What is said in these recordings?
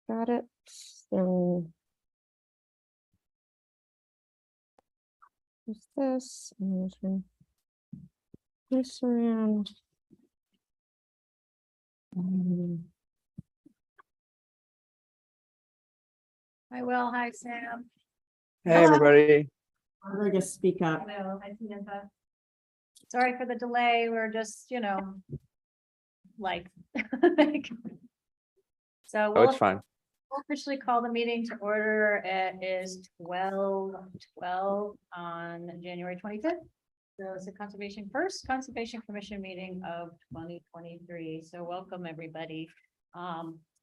Got it. So what's this? And turn this around. Hi, Will. Hi, Sam. Hey, everybody. I'm gonna just speak up. Hello. Hi, Samantha. Sorry for the delay. We're just, like. So Oh, it's fine. we'll officially call the meeting to order. It is 12:12 on January 25th. So it's a Conservation Commission meeting of 2023. So welcome, everybody.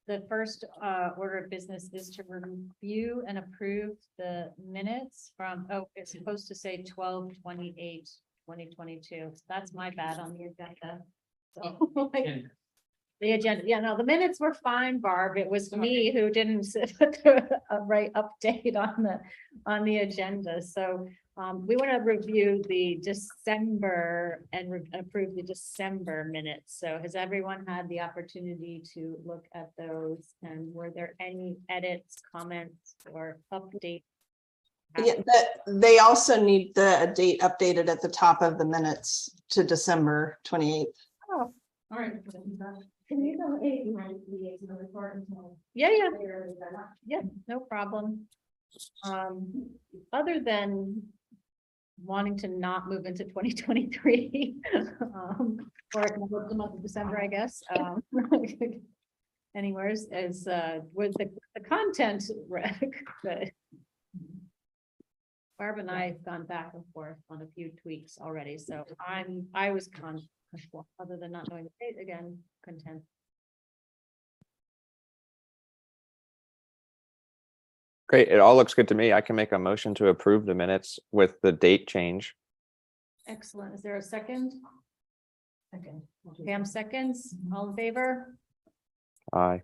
The first order of business is to review and approve the minutes from, it's supposed to say 12/28/2022. That's my bad on the agenda. So, the agenda, yeah, no, the minutes were fine, Barb. It was me who didn't put the right update on the agenda. So we want to review the December and approve the December minutes. So has everyone had the opportunity to look at those? And were there any edits, comments, or updates? Yeah, they also need the date updated at the top of the minutes to December 28th. Oh, All right. Can you go liaison report until? yeah, later in the- yeah, no problem. Other than wanting to not move into 2023, or the month of December, I guess. Anywheres as with the content but Barb and I have gone back and forth on a few tweaks already, so I was comfortable, other than not knowing the date again, content. Great. It all looks good to me. I can make a motion to approve the minutes with the date change. Excellent. Is there a second? Second. Pam seconds. All in favor? Aye.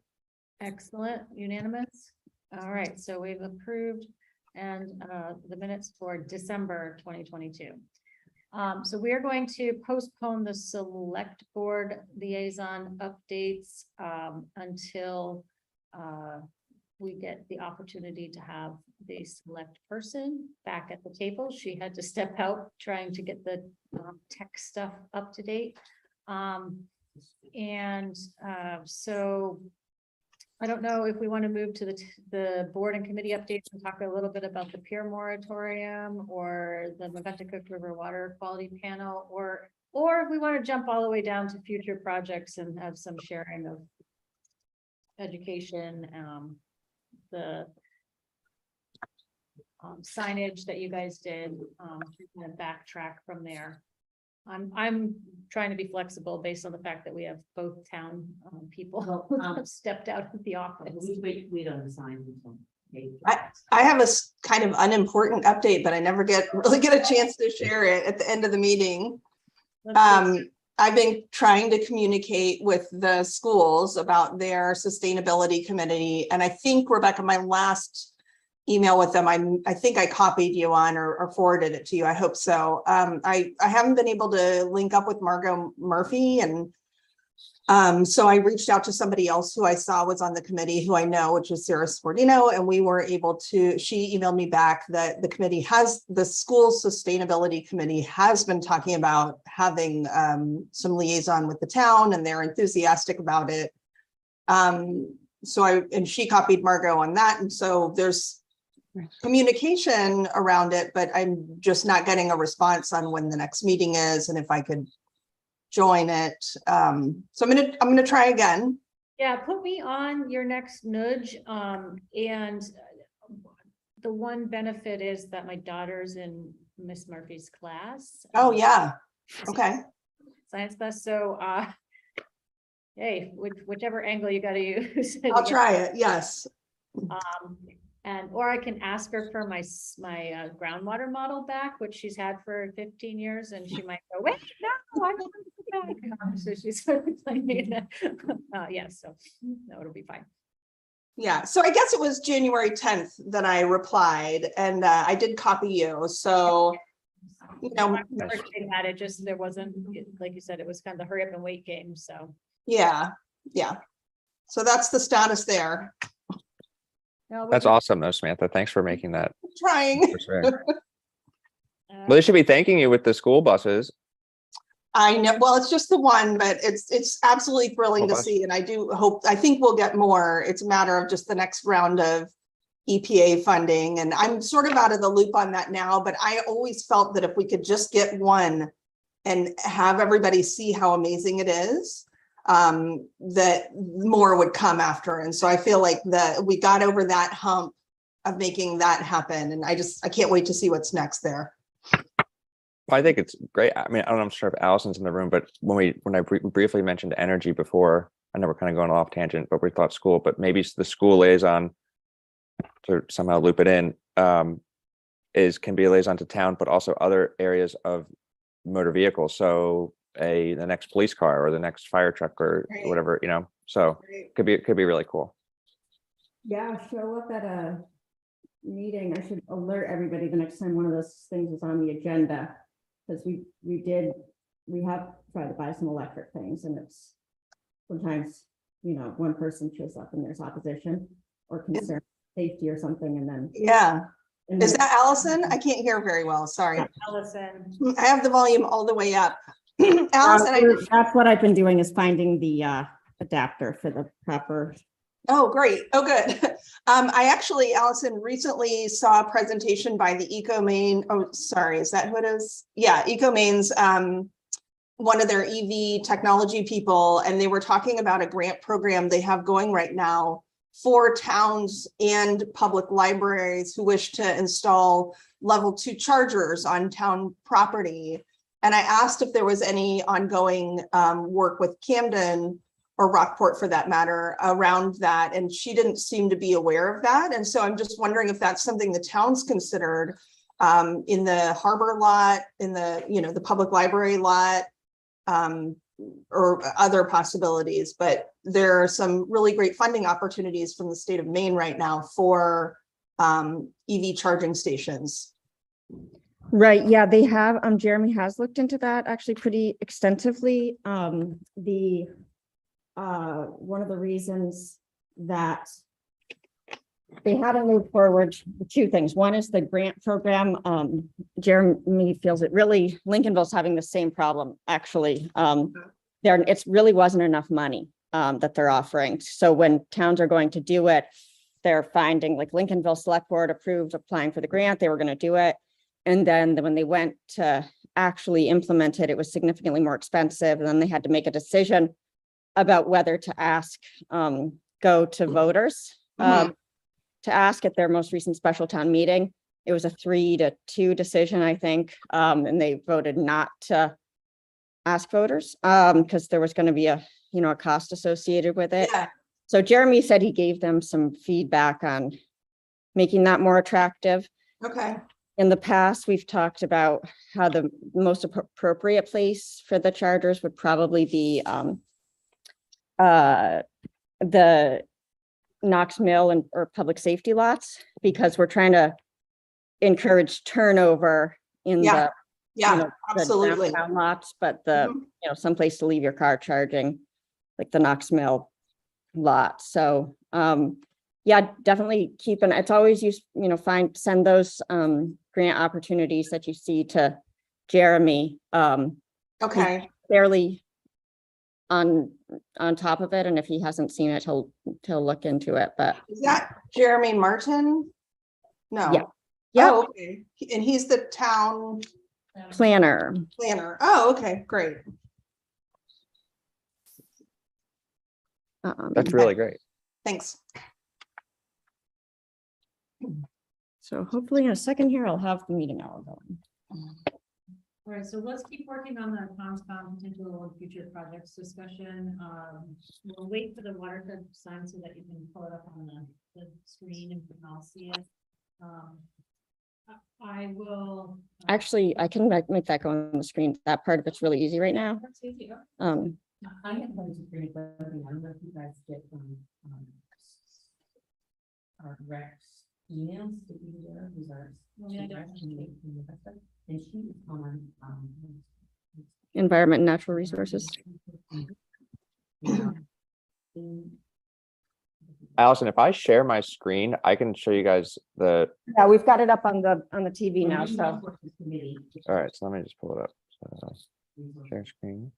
Excellent, unanimous. All right, so we've approved and the minutes for December 2022. So we are going to postpone the select board liaison updates until we get the opportunity to have the select person back at the table. She had to step out trying to get the tech stuff up to date. So I don't know if we want to move to the board and committee updates and talk a little bit about the peer moratorium or the Megunticook River Water Quality Panel, or if we want to jump all the way down to future projects and have some sharing of education, the signage that you guys did, and backtrack from there. I'm trying to be flexible based on the fact that we have both town people who have stepped out of the office. We don't assign. I have a kind of unimportant update, but I never really get a chance to share it at the end of the meeting. I've been trying to communicate with the schools about their sustainability committee. And I think, Rebecca, my last email with them, I think I copied you on or forwarded it to you. I hope so. I haven't been able to link up with Margot Murphy. And so I reached out to somebody else who I saw was on the committee, who I know, which is Sarah Sportino. And we were able to, she emailed me back that the school sustainability committee has been talking about having some liaison with the town, and they're enthusiastic about it. And she copied Margot on that. And so there's communication around it, but I'm just not getting a response on when the next meeting is and if I could join it. So I'm gonna try again. Yeah, put me on your next nudge. And the one benefit is that my daughter's in Miss Murphy's class. Oh yeah. Okay. Science class. So hey, whichever angle you got to use. I'll try it. Yes. Or I can ask her for my groundwater model back, which she's had for 15 years, and she might go, wait, no, I don't want it back. So she's sort of playing that. Yeah, so no, it'll be fine. Yeah. So I guess it was January 10th that I replied, and I did copy you. So, you know, Had it just, there wasn't, like you said, it was kind of the hurry up and wait game. So yeah. So that's the status there. No, we That's can- awesome though, Samantha. Thanks for making that. Trying. for sure. Well, they should be thanking you with the school buses. I know, well, it's just the one, but it's absolutely thrilling Oh, to gosh. see, and I think we'll get more. It's a matter of just the next round of EPA funding, and I'm sort of out of the loop on that now, but I always felt that if we could just get one and have everybody see how amazing it is, that more would come after. And so I feel like that we got over that hump of making that happen, and I can't wait to see what's next there. Well, I think it's great. I mean, I don't know, I'm sure if Allison's in the room, but when I briefly mentioned energy before, I know we're kind of going off tangent, but we thought school, but maybe the school liaison to somehow loop it in, can be a liaison to town, but also other areas of motor vehicles. So the next police car or the next fire truck or Right. whatever, so Right. could be really cool. Yeah, show up at a meeting. I should alert everybody the next time one of those things is on the agenda. Because we have tried to buy some electric things, and it's sometimes, one person shows up and there's opposition or concern, safety or something, and then. Yeah. and Is then- that Allison? I can't hear very well. Sorry. Allison. I have the volume all the way up. Allison, That's what I've been doing, is finding the adapter for the proper. oh, great. Oh, good. I actually, Allison, recently saw a presentation by the EcoMaine. Oh, sorry. Is that who it is? Yeah, EcoMaine's one of their EV technology people, and they were talking about a grant program they have going right now for towns and public libraries who wish to install level 2 chargers on town property. And I asked if there was any ongoing work with Camden or Rockport for that matter around that. And she didn't seem to be aware of that. And so I'm just wondering if that's something the town's considered in the harbor lot, in the public library lot, or other possibilities. But there are some really great funding opportunities from the state of Maine right now for EV charging stations. Right, yeah, they have, Jeremy has looked into that actually pretty extensively. One of the reasons that they haven't moved forward, two things. One is the grant program. Jeremy feels it really, Lincolnville's having the same problem, actually. It really wasn't enough money that they're offering. So when towns are going to do it, they're finding, like Lincolnville Select Board approved applying for the grant, they were going to do it. And then when they went to actually implement it, it was significantly more expensive. And then they had to make a decision about whether to ask, go to voters, to ask at their most recent special town meeting. It was a 3-2 decision, I think. And they voted not to ask voters because there was going to be a cost associated with it. Yeah. So Jeremy said he gave them some feedback on making that more attractive. Okay. In the past, we've talked about how the most appropriate place for the chargers would probably be the Knox Mill or public safety lots, because we're trying to encourage turnover in Yeah. the Yeah, the absolutely. downtown lots, but the Mhm. someplace to leave your car charging, like the Knox Mill lot. So yeah, definitely it's always send those grant opportunities that you see to Jeremy. Okay. Fairly on top of it, and if he hasn't seen it, he'll look into it. But Is that Jeremy Martin? No. Yeah. Yeah. Oh, okay. And he's the town planner. planner. Oh, okay, great. That's really great. Thanks. So hopefully in a second here, I'll have the meeting hour going. All right, so let's keep working on the COMSCOM potential and future projects discussion. We'll wait for the watershed sign so that you can pull it up on the screen and we can all see it. I will. Actually, I can make that go on the screen. That part of it's really easy right now. That's easy. I have one to bring, but I don't know if you guys get our Rex emails that you there, who's our. Oh, yeah, I don't. And she is on, Environment and natural resources. yeah. Allison, if I share my screen, I can show you guys the, Yeah, we've got it up on the TV now, so. Committee. all right, so let me just pull it up. So, share screen.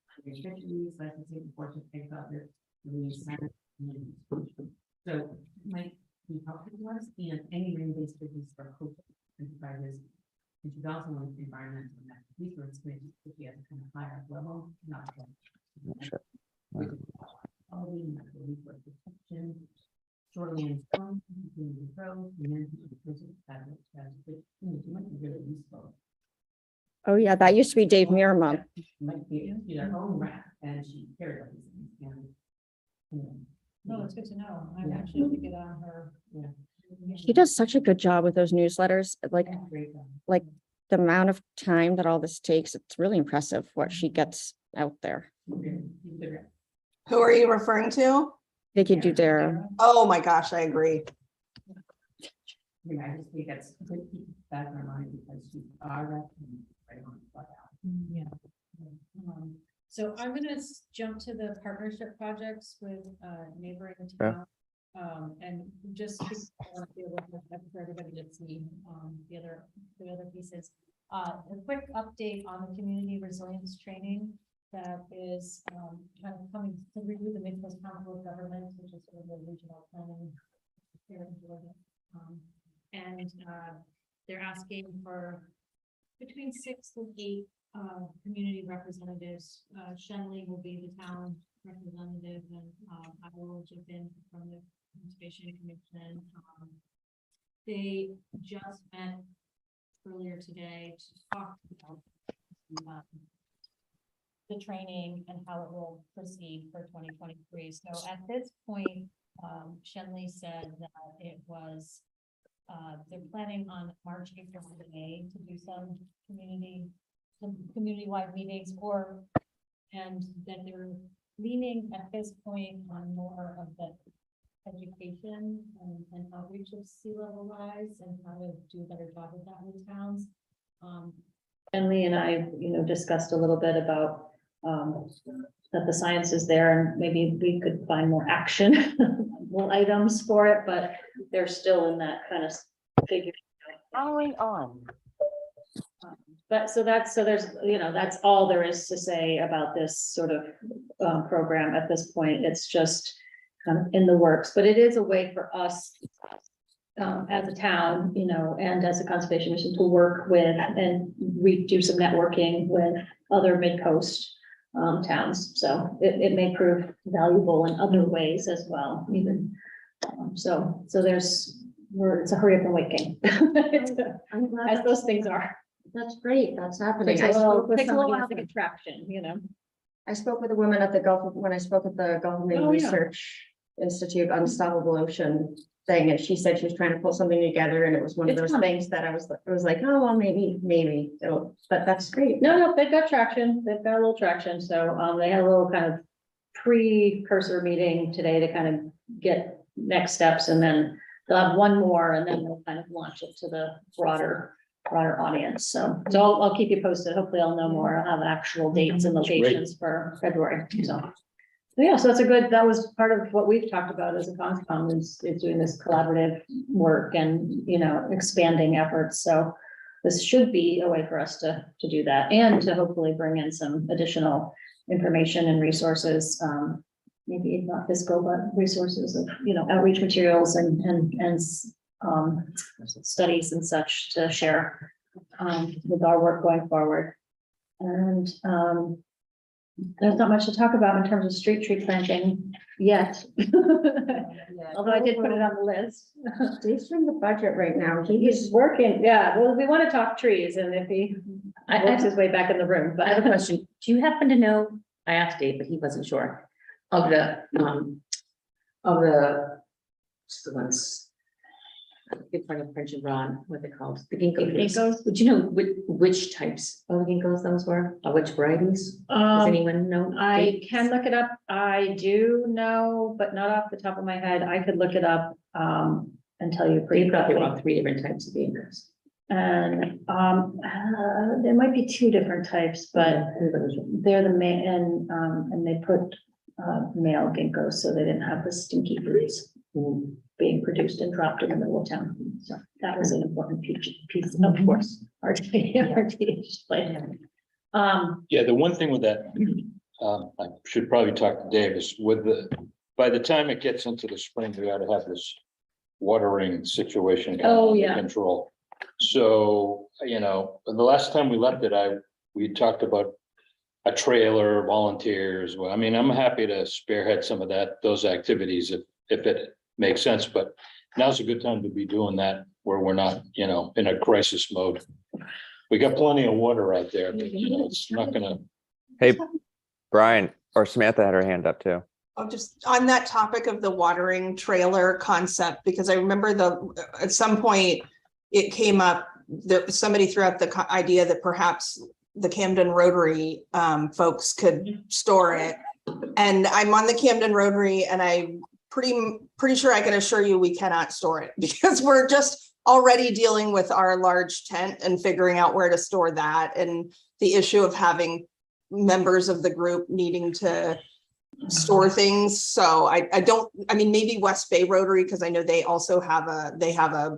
So might be helpful to us and any rain-based business for hope enterprises. And she's also on environmental and natural resource committee, which we have a kind of higher level, not. Sure. Quality, natural resource protection, shoreline storm, community growth, and then might be really useful. Oh, yeah, that used to be Dave Miramont. Might be their own rep and she carried all these things and. No, it's good to know. I'm Yeah. actually gonna get on her. He does such a good job with those newsletters, like Great. the amount of time that all this takes, it's really impressive what she gets out there. Who are you referring to? Vicky Dudera. Oh my gosh, I agree. Yeah, I just think that's good to keep that in our mind because she's our rep and right on the spot out. Yeah. So I'm gonna jump to the partnership projects with neighboring town. And just because I want to be able to for everybody to see the other pieces. A quick update on the community resilience training that is kind of coming to review the Midwest Council of Governments, which is sort of the regional planning here in Georgia. And they're asking for between 6 and 8 community representatives. Shenley will be the town representative, and I will jump in from the Conservation Commission. They just met earlier today to talk about the training and how it will proceed for 2023. So at this point, Shenley said that it was they're planning on March, April, and May to do some community-wide meetings, and that they're leaning at this point on more of the education and outreach of sea level rise and how to do a better job of that with towns. Emily and I, discussed a little bit about that the science is there and maybe we could find more action items for it, but they're still in that kind of figure. Following on. But so there's, that's all there is to say about this sort of program at this point. It's just kind of in the works, but it is a way for us as a town, and as a conservation mission to work with and we do some networking with other mid-coast towns. So it may prove valuable in other ways as well, even. So it's a hurry up and wait game. I'm glad As those things are. That's great. That's happening. Takes I a spoke with little somebody while at to the- get traction, I spoke with a woman at the Gulf, when I spoke at the Gulf of Maine Oh, yeah. Research Institute Unstoppable Ocean thing, and she said she was trying to pull something together, and it was one of It's those coming. things that it was like, oh, well, maybe, so, but that's great. No, they've got traction. They've got a little traction. So they had a little kind of precursor meeting today to kind of get next steps, and then they'll have one more, and then they'll kind of launch it to the broader audience. So I'll keep you posted. Hopefully I'll know more. I'll have actual dates and locations for February. So yeah, so that was part of what we've talked about as a CONSCOM is doing this collaborative work and, expanding efforts. So this should be a way for us to do that and to hopefully bring in some additional information and resources, maybe not fiscal, but resources of, outreach materials and studies and such to share with our work going forward. And there's not much to talk about in terms of street tree planting yet. Although I did put it on the list. He's in the budget right now. He's working, yeah, well, we want to talk trees and if he works his way back in the room, I have a but question. Do you happen to know, I asked Dave, but he wasn't sure, of the what's the ones? Good part of French and Ron, what they're called, the ginkgo. Ginkgos? Would you know which types of ginkgos those were, or which varieties? Does anyone know? I can look it up. I do know, but not off the top of my head. I could look it up and tell you pretty You probably quickly. wrong, 3 different types of ginkgos. And there might be 2 different types, but they're the male and they put male ginkgos, so they didn't have the stinky fruits. being produced and dropped in the middle of town. So that was an important piece, of course, RTH played. Yeah, the one thing with that, I should probably talk to Dave, is by the time it gets into the spring, we ought to have this watering situation kind of Oh, under yeah. control. So, the last time we left it, we talked about a trailer, volunteers. Well, I mean, I'm happy to spearhead some of those activities if it makes sense, but now's a good time to be doing that where we're not, in a crisis mode. We got plenty of water out there, but it's not gonna. Hey, Brian or Samantha had her hand up too. Oh, just on that topic of the watering trailer concept, because I remember at some point it came up that somebody threw out the idea that perhaps the Camden Rotary folks could store it. And I'm on the Camden Rotary and I'm pretty sure I can assure you we cannot store it because we're just already dealing with our large tent and figuring out where to store that, and the issue of having members of the group needing to store things. So I mean, maybe West Bay Rotary, because I know they also have a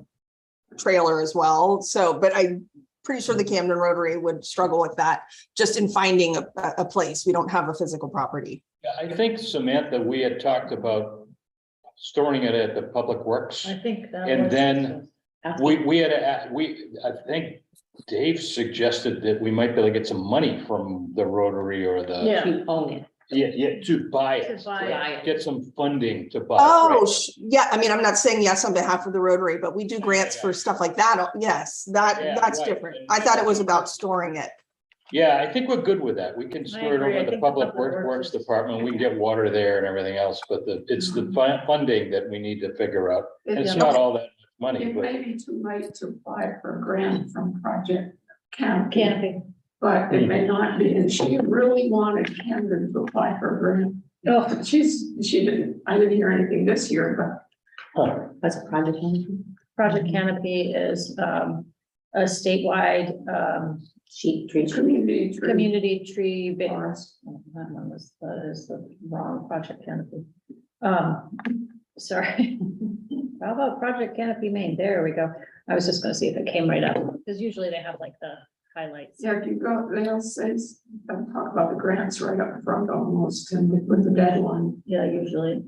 trailer as well. So, but I'm pretty sure the Camden Rotary would struggle with that just in finding a place. We don't have a physical property. Yeah, I think, Samantha, we had talked about storing it at the Public Works. I think that And was- then I think Dave suggested that we might be able to get some money from the Rotary or the. Yeah. To own it. Yeah, to buy it. To buy it. Get some funding to buy it. Oh, right? yeah. I mean, I'm not saying yes on behalf of the Rotary, but we do grants for stuff like that. Yes, Yeah, that's right. different. I thought it was about storing it. Yeah, I think we're good with that. We can store it agree. I over the think the Public Public Works Works is- Department. We can get water there and everything else, but it's the funding that we need to figure out. It's not all that much money, It but. may be too late to apply for a grant from Project Canopy, Canopy. but it may not be, and she really wanted Camden to apply for a grant. Oh, But she didn't, I didn't hear anything this year, That's a project. Project Canopy is a statewide Sheet tree. but community. tree community tree. forest. That is the wrong Project Canopy. Sorry. How about Project Canopy Maine? There we go. I was just gonna see if it came right up, because usually they have like the highlights. Yeah, if you go, they'll say, they'll talk about the grants right up front almost, and with the deadline. Yeah, usually.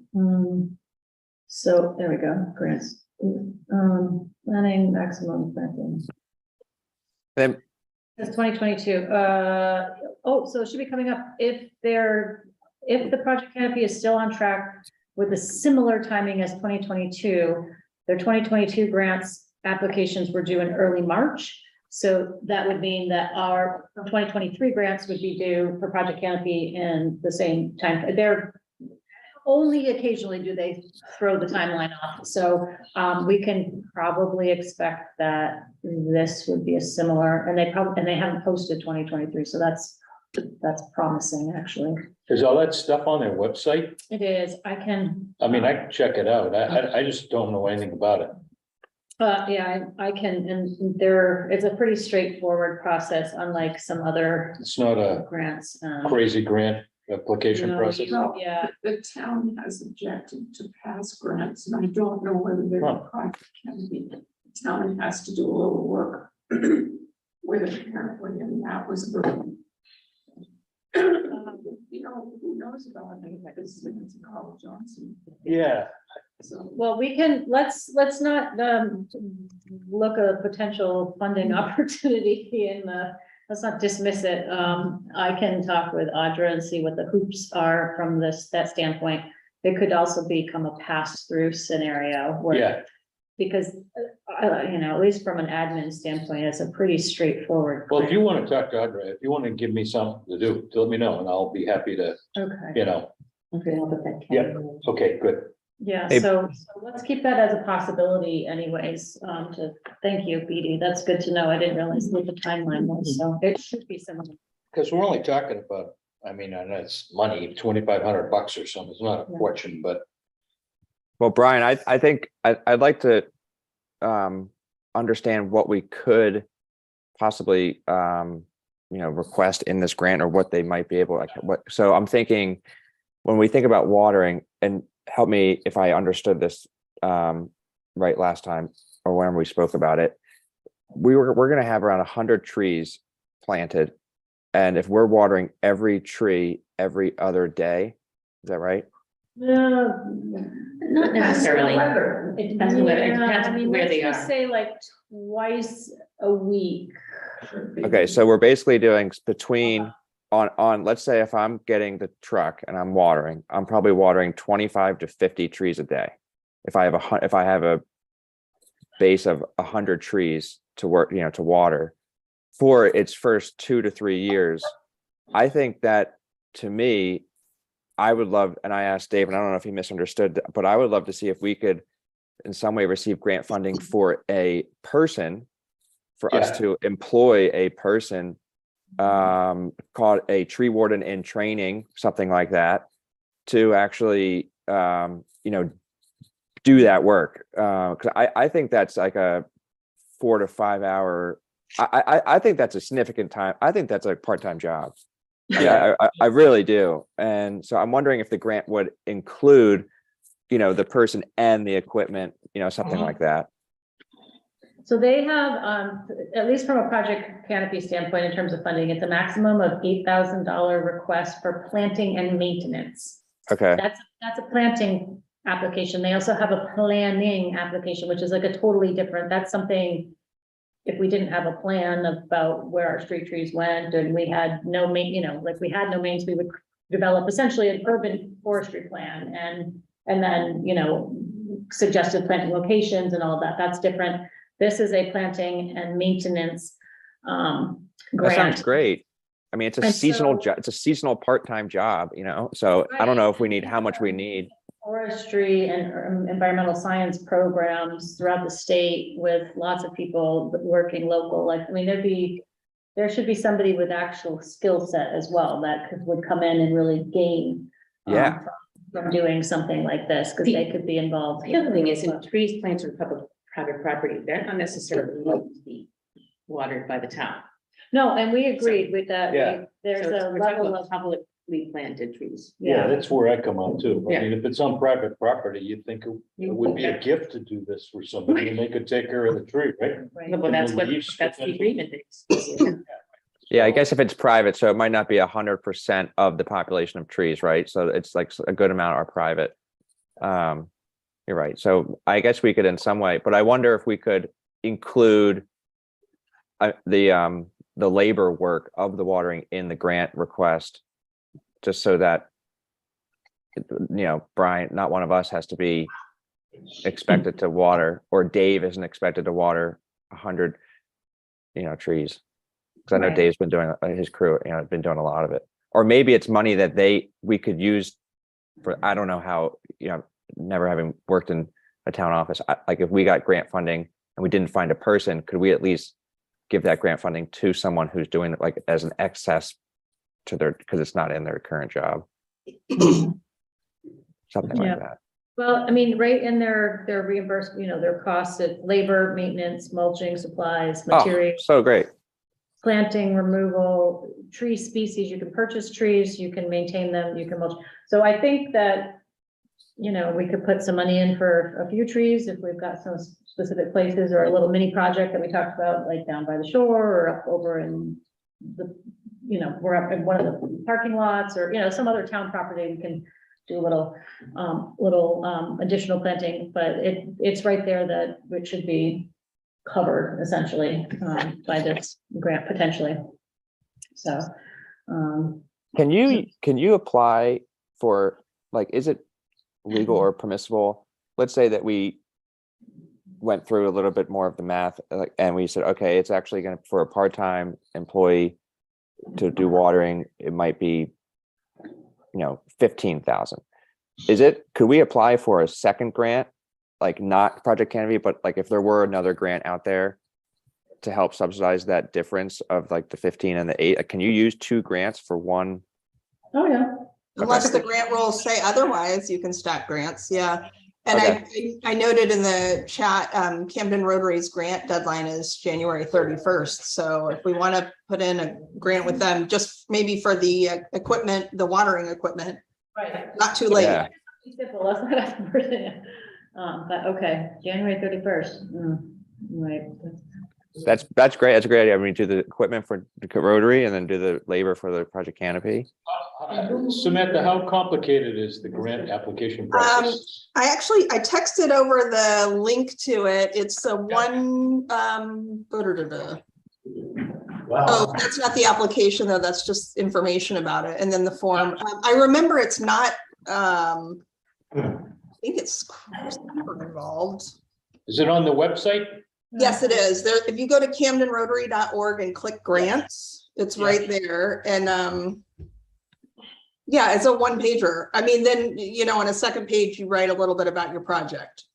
So there we go, grants. Planning maximum planting. Then It's 2022. So it should be coming up if the Project Canopy is still on track with a similar timing as 2022. Their 2022 grants applications were due in early March. So that would mean that our 2023 grants would be due for Project Canopy in the same time. They're only occasionally do they throw the timeline off. So we can probably expect that this would be a similar, and they haven't posted 2023. So that's promising, actually. Is all that stuff on their website? It is. I can. I mean, I can check it out. I just don't know anything about it. Yeah, I can, and it's a pretty straightforward process, unlike some other It's not a grants. crazy grant application No, process. No, Yeah. The town has objected to past grants, and I don't know whether they're Huh. Project Canopy. The town has to do a little work with it apparently, and that was the. Who knows about it, because it's Carl Johnson. Yeah, So. Well, let's not look a potential funding opportunity let's not dismiss it. I can talk with Audra and see what the hoops are from that standpoint. It could also become a pass-through scenario where. yeah. Because, at least from an admin standpoint, it's a pretty straightforward. Well, if you want to talk to Audra, if you want to give me something to do, let me know and I'll be happy to, Okay, Okay, I'll put that. Yeah. okay, good. yeah, Hey. so let's keep that as a possibility anyways. Thank you, BD. That's good to know. I didn't realize what the timeline was, so it should be similar. Because we're only talking about, I mean, and it's money, $2,500 or something. It's not a Yeah. fortune, but Well, Brian, I think I'd like to understand what we could possibly request in this grant, or what they might be able, so I'm thinking when we think about watering, and help me if I understood this right last time or whenever we spoke about it, we're gonna have around 100 trees planted. And if we're watering every tree every other day, is that right? Not necessarily. It depends on whether, it depends on where they are. Say like twice a week. Okay, so we're basically doing between on let's say if I'm getting the truck and I'm watering, I'm probably watering 25 to 50 trees a day. If I have a base of 100 trees to work, to water for its first 2 to 3 years, I think that, to me, I would love, and I asked Dave, and I don't know if he misunderstood, but I would love to see if we could in some way receive grant funding for a person, for us to employ a person called a tree warden in training, something like that, to actually do that work. Because I think that's like a 4 to 5 hour. I think that's a significant time. I think that's a part-time job. Yeah, I really do. And so I'm wondering if the grant would include, the person and the equipment, something like that. So they have, at least from a project canopy standpoint, in terms of funding, it's a maximum of $8,000 request for planting and maintenance. Okay. That's a planting application. They also have a planning application, which is like a totally different, that's something, if we didn't have a plan about where our street trees went and we had no main, we had no mains, we would develop essentially an urban forestry plan and then, suggested planting locations and all of that. That's different. This is a planting and maintenance That grant. sounds great. I mean, it's a And seasonal so- job. It's a seasonal part-time job, so I don't know if we need how much we need. Forestry and environmental science programs throughout the state with lots of people working local, there should be somebody with actual skill set as well that would come in and really gain Yeah. from doing something like this, because they could be involved. The other thing is, in trees planted on private property, they're not necessarily going to be watered by the town. No, and we agreed with that. Yeah. There's So a we're talking level about of, publicly planted trees. Yeah, that's where I come out too. I Yeah. mean, if it's on private property, you'd think it would be a gift to do this for somebody and they could take care of the tree, right? right. Well, that's what, Leaves. that's the agreement is. Yeah, I guess if it's private, so it might not be 100% of the population of trees, right? So it's like a good amount are private. You're right. So I guess we could in some way, but I wonder if we could include the labor work of the watering in the grant request, just so that, Brian, not one of us has to be expected to water, or Dave isn't expected to water 100, trees. Because I know Right. Dave's been doing, his crew, been doing a lot of it. Or maybe it's money that we could use for, I don't know how, never having worked in a town office, like if we got grant funding and we didn't find a person, could we at least give that grant funding to someone who's doing it like as an excess to because it's not in their current job? Something Yeah. like that. Well, right in their reimbursement, their costs of labor, maintenance, mulching, supplies, Oh, materials, so great. planting, removal, tree species, you can purchase trees, you can maintain them, you can mulch. So I think that, we could put some money in for a few trees if we've got some specific places, or a little mini project that we talked about, like down by the shore or up over in the, we're up in one of the parking lots, or, some other town property, we can do a little additional planting, but it's right there that it should be covered essentially by this grant potentially. So, Can you apply for, like, is it legal or permissible? Let's say that we went through a little bit more of the math, and we said, okay, it's actually going to, for a part-time employee to do watering, it might be, 15,000. Could we apply for a second grant? Like not Project Canopy, but like if there were another grant out there to help subsidize that difference of like the 15 and the 8, can you use 2 grants for one? oh yeah, Unless the grant rules say otherwise, you can stack grants, yeah. And Okay. I noted in the chat, Camden Rotary's grant deadline is January 31st. So if we want to put in a grant with them, just maybe for the equipment, the watering equipment, right. not too late. Yeah. Simple, let's not have to put it in. But okay, January 31st. Right. That's great. That's a great idea. I mean, do the equipment for the Rotary and then do the labor for the Project Canopy. Samantha, how complicated is the grant application process? I texted over the link to it. It's a one, oh, that's not the application though. That's just information about it. And then the form. I remember it's not, I think it's involved. Is it on the website? Yes, it is. There, if you go to camdenrotary.org and click grants, it's right there. And yeah, it's a one pager. I mean, then, you know, on a second page, you write a little bit about your project.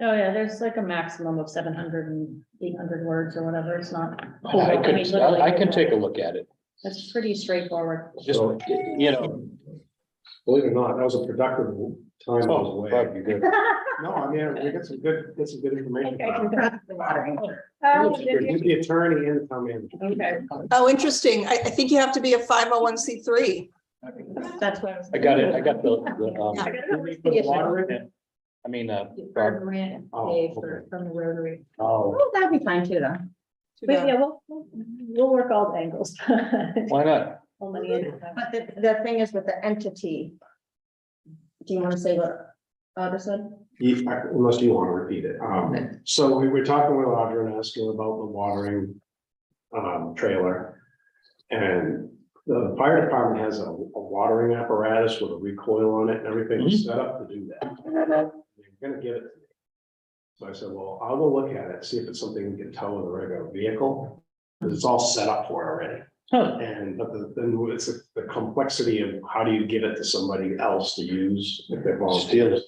Oh, yeah, there's like a maximum of 700 and 800 words or whatever. It's not. I can take a look at it. That's pretty straightforward. Just, you know. Believe it or not, that was a productive time. I was away. Bob, you good? No, I mean, we get some good information. Oh, You're the attorney and the town manager. okay, Oh, interesting. I think you have to be a 501c3. that's what I got it. I got the, For the lottery? I mean, For grant Oh, pay okay. from the Rotary. Oh, Well, that'd be fine too, though. But yeah, we'll work all the angles. why not? All money in. But the thing is with the entity. Do you want to say what Audra said? unless you want to repeat it. So we were talking with Audra and asking about the watering trailer. And the fire department has a watering apparatus with a recoil on it and everything is set up to do that. They're gonna give it to me. So I said, well, I'll go look at it, see if it's something we can tow with a regular vehicle, because it's all set up for it already. And but then it's the complexity of how do you give it to somebody else to use if they're volunteers.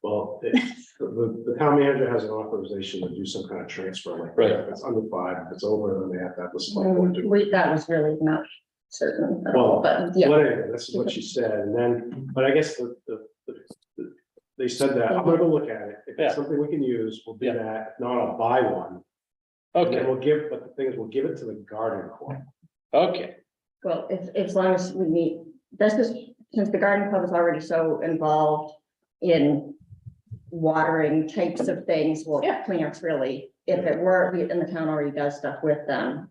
Well, the town manager has an authorization to do some kind of transfer like that. If it's under 5, if it's over, then they have to have the select board do it. That was really not certain. Well, But yeah. Well, anyway, this is what she said, and then, but I guess they said that, I'm gonna go look at it, if Yeah. it's something we can use, we'll do Yeah. that, if not, I'll buy one. And then Okay, we'll give, but the thing is, we'll give it to the garden club. okay. Well, if as long as we meet, that's just, since the garden club is already so involved in watering types of things, well, Yeah. plants really, if it were, and the town already does stuff with them,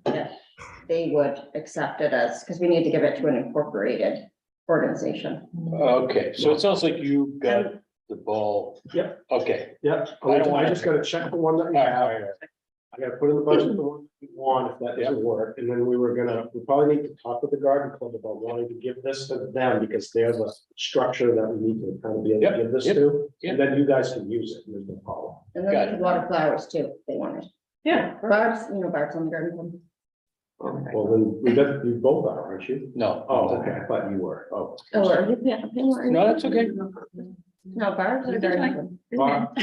they would accept it as, because we need to give it to an incorporated organization. Okay, so it sounds like you got the ball. Yep. Okay. Yep, I don't want I just gotta check the one that we All right, have, all right. I gotta put in the budget the one we want, if that doesn't work, and then we probably need to talk with the garden club about wanting to give this to them, because they're the structure that we need to kind of be able to Yep, give this yep, to, yep. and then you guys can use it, and there's no problem. And then Got they could water flowers too, if they wanted. Yeah. Barb's, Barb's on the garden club. Well, then you both are, aren't you? No. Oh, okay, I thought you were, oh. Oh, are you? No, that's okay. No, Barb's on the garden club.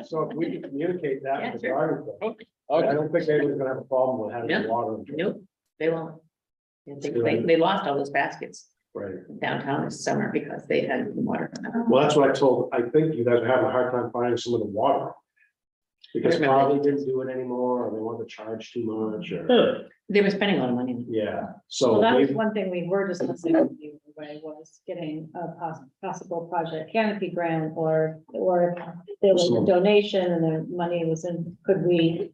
So if we can communicate that Yeah, with the sure. garden club, I Okay, don't think anyone's gonna have a problem with having Yeah. water. Nope, they won't. They lost all those baskets Right, downtown this summer because they had water. well, that's what I think you guys are having a hard time finding some of the water. Because Really? probably didn't do it anymore, or they want to charge too much, or, They were spending a lot of money. yeah, so. Well, that was maybe- one thing we were discussing with you, anyway, was getting a possible project canopy grant, or there was a donation and the money was in, could we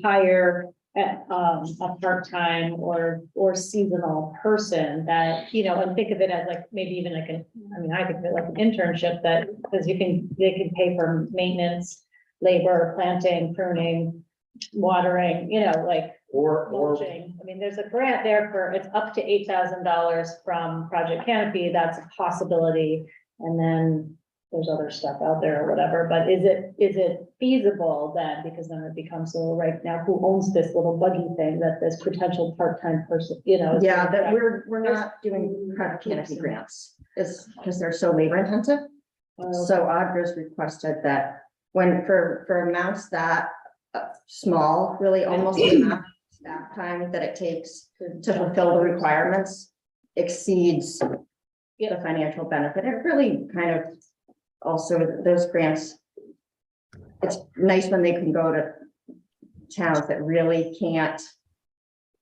hire a part-time or seasonal person that, and think of it as like, maybe even like I think of it like an internship that, because they can pay for maintenance, labor, planting, pruning, watering, like Or, mulching. I mean, there's a grant there it's up to $8,000 from Project Canopy. That's a possibility. And then there's other stuff out there or whatever, but is it feasible then? Because then it becomes, right now, who owns this little buggy thing that this potential part-time person, is- Yeah, that we're not doing Project Canopy grants, is because they're so labor intensive. So Audra's requested that for amounts that small, really almost enough staff time that it takes to fulfill the requirements exceeds the financial benefit. It really kind of also those grants. It's nice when they can go to towns that really can't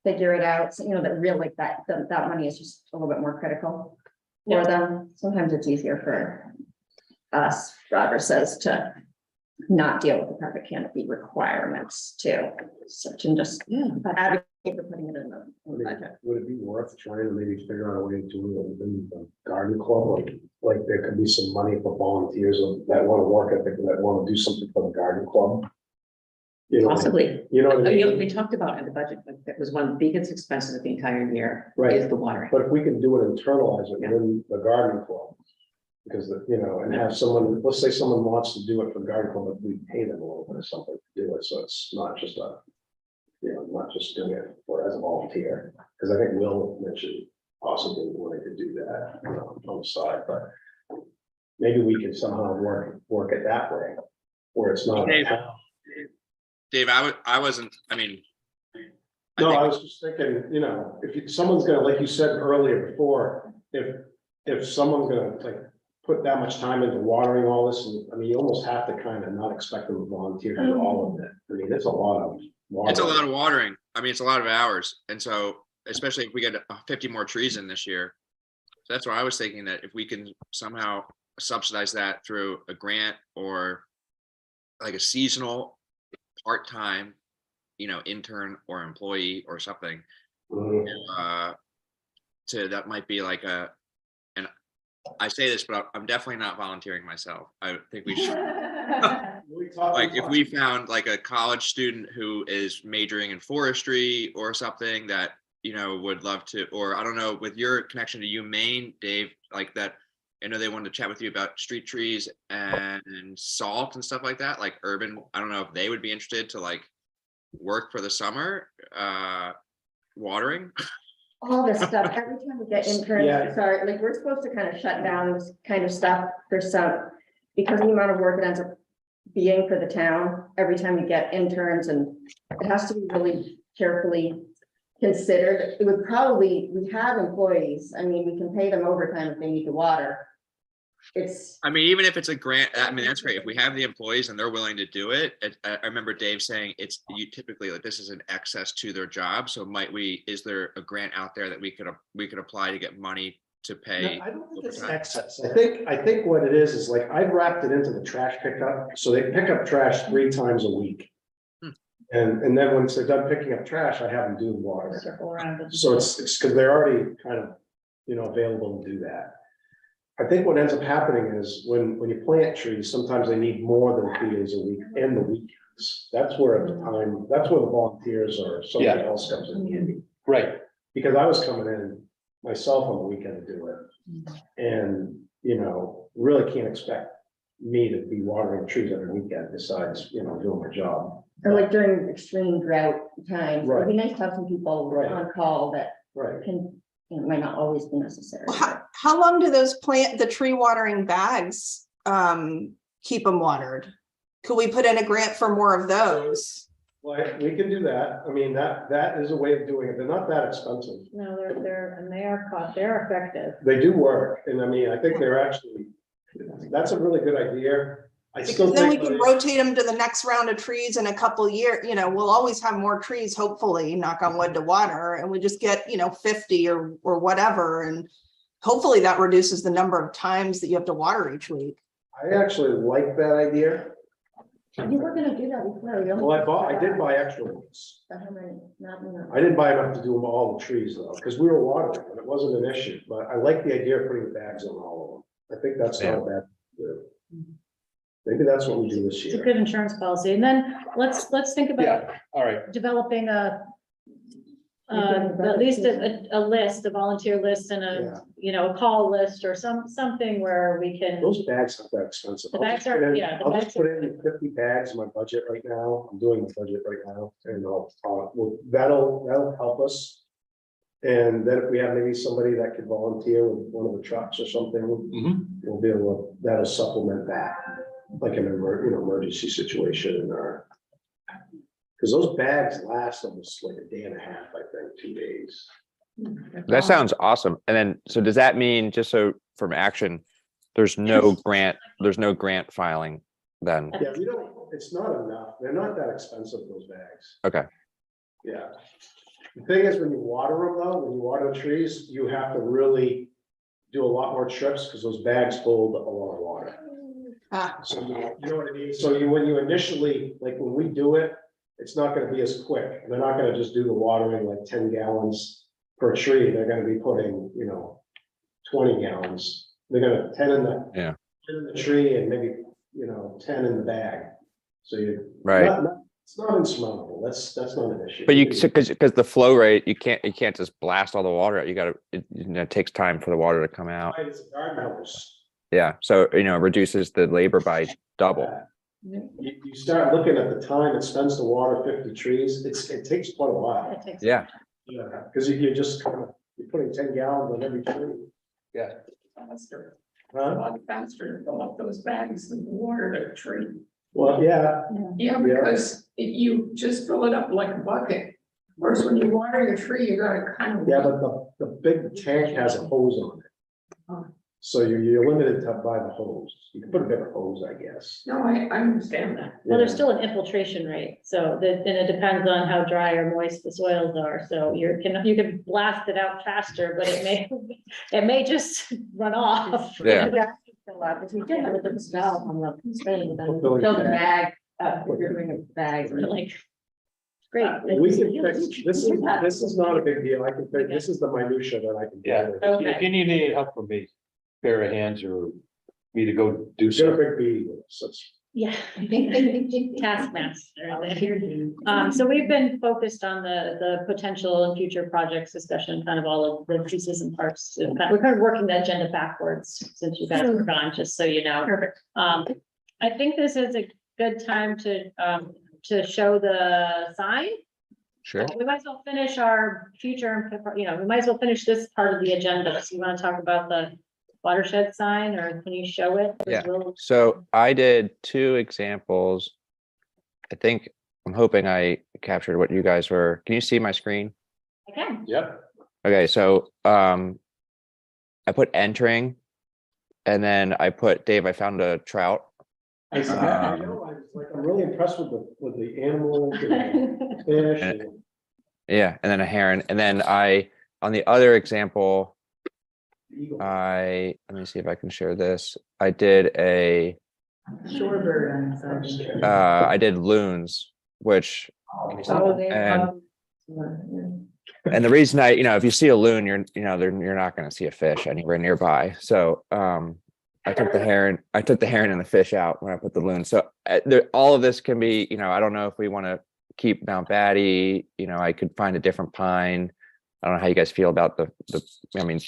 figure it out, that really that money is just a little bit more critical for them. Sometimes it's easier for us, Roger says, to not deal with the carpet canopy requirements too. So to just advocate for putting it in the budget. Would it be worth trying to maybe figure out a way to do it within the garden club? Like there could be some money for volunteers that want to work at that want to do something for the garden club. You know, Possibly. you know what I mean? We talked about in the budget, but that was one of the biggest expenses of the entire year, Right. is the watering. But if we can do it, internalize it within the garden club. Because, you know, and have someone, let's say someone wants to do it for garden club, but we pay them a little bit or something to do it, so it's not just not just doing it for as a volunteer. Because I think Will mentioned possibly wanting to do that, on the side, but maybe we can somehow work it that way, where it's not. Dave, I wasn't, I mean. No, I was just thinking, if someone's gonna, like you said earlier before, if someone's gonna like put that much time into watering all this, and I mean, you almost have to kind of not expect them to volunteer for all of it. I mean, it's a lot of water. It's a lot of watering. I mean, it's a lot of hours. And so, especially if we get 50 more trees in this year. So that's why I was thinking that if we can somehow subsidize that through a grant or like a seasonal part-time, intern or employee or something, that might be like and I say this, but I'm definitely not volunteering myself. I think we should. Like if we found like a college student who is majoring in forestry or something that, would love to, or I don't know, with your connection to UMaine, Dave, like that, I know they wanted to chat with you about street trees and salt and stuff like that, like urban, I don't know if they would be interested to like work for the summer, watering. All this stuff, every time we get interns, Yeah. sorry, like we're supposed to kind of shut down this kind of stuff for some, because of the amount of work it ends up being for the town, every time we get interns, and it has to be really carefully considered. It would probably, we have employees, I mean, we can pay them overtime if they need the water. I mean, even if it's a grant, I mean, that's great. If we have the employees and they're willing to do it, I remember Dave saying you typically like this is an excess to their job. So is there a grant out there that we could apply to get money to pay? No, I don't think it's overtime? excess. I think what it is like I've wrapped it into the trash pickup, so they pick up trash 3 times a week. And then once they're done picking up trash, I have them do the water. Circle around it. So it's because they're already kind of, available to do that. I think what ends up happening is when you plant trees, sometimes they need more than 3 days a week and the weekends. That's where the volunteers or somebody else comes in handy. Right. Because I was coming in myself on the weekend to do it. And, really can't expect me to be watering trees every weekend besides, doing my job. Or like during extreme drought times, it'd be nice to have some people Right. on call that Right. can, it might not always be necessary. How long do those the tree watering bags, keep them watered? Could we put in a grant for more of those? Well, we can do that. I mean, that is a way of doing it. They're not that expensive. No, they're effective. They do work. And I mean, I think that's a really good idea. I still Because then we think. can rotate them to the next round of trees in a couple years, we'll always have more trees, hopefully, knock on wood, to water, and we just get, 50 or whatever, and hopefully that reduces the number of times that you have to water each week. I actually like that idea. You were gonna do that before. you only- Well, I did buy extra ones. How many? Not enough. I didn't buy enough to do them all the trees though, because we were watering and it wasn't an issue, but I like the idea of putting the bags on all of them. I think that's not a bad. Maybe that's what we do this It's a year. good insurance policy. And then let's think about Yeah, all right. developing at least a list, a volunteer list and a call list or something where we can. Those bags aren't that expensive. The I'll bags just put are- in- yeah, the I'll bags just put in 50 bags in my budget right now. I'm doing the budget right now and that'll help us. And then if we have maybe somebody that could volunteer with one of the trucks or something, we'll be able to, that'll supplement that. Like an emergency situation or. Because those bags last almost like a day and a half, I think, 2 days. That sounds awesome. And then, so does that mean, just so from action, there's no grant filing then? Yeah, it's not enough. They're not that expensive, those bags. Okay. Yeah. The thing is, when you water them though, when you water the trees, you have to really do a lot more trips because those bags hold a lot of water. So you know what I mean? So when you initially, like when we do it, it's not gonna be as quick. They're not gonna just do the watering like 10 gallons per tree. They're gonna be putting, 20 gallons. They're gonna 10 in the. Yeah. 10 in the tree and maybe, 10 in the bag. So you. Right. It's not insurmountable. That's not an issue. But because the flow rate, you can't just blast all the water out. You gotta, it takes time for the water to come out. It's a garden hose. Yeah, so, it reduces the labor by double. You start looking at the time it spends to water 50 trees, it takes quite a while. It takes- Yeah, Yeah, because you're just you're putting 10 gallons on every tree. Yeah. Faster, a Huh? lot faster to fill up those bags than water the tree. Well, yeah, Yeah, because if you just fill it up like a bucket, whereas when you water your tree, you gotta kind of. yeah, but the big tank has a hose on it. Oh. So you're limited to by the hose. You can put a bigger hose, I guess. No, I understand that. Well, there's Yeah. still an infiltration rate, so that, and it depends on how dry or moist the soils are, so you can blast it out faster, but it may just run off. yeah. If you did have a little smell on the thing, then Fill fill the the bag, if you're doing a bag. Like, great. We can fix, this is not a big deal. I can fix, this is the minutia that I can. deal Yeah. with. If you need any help from me, pair of hands or me to go do It's got a something. big bee with it, so it's- Yeah. Taskmaster. So we've been focused on the potential and future projects discussion, kind of all of the pieces and parts. We're kind of working the agenda backwards since you guys are gone, just so you know. Perfect. I think this is a good time to show the sign. Sure. We might as well finish our future, we might as well finish this part of the agenda. So you want to talk about the watershed sign, or can you show it? Yeah. We'll- So I did 2 examples. I'm hoping I captured what you guys were. Can you see my screen? Okay. Yep. Okay, so I put entering, and then I put, Dave, I found a trout. I know, I'm really impressed with the animals and the fish. and- Yeah, and then a heron, and then on the other example, the eagle. let me see if I can share this. I did Shorebird on the side. I did loons, which, Oh, they, and the reason if you see a loon, you're not going to see a fish anywhere nearby. So, I took the heron and the fish out when I put the loon. So all of this can be, I don't know if we want to keep Mount Batty, I could find a different pine. I don't know how you guys feel about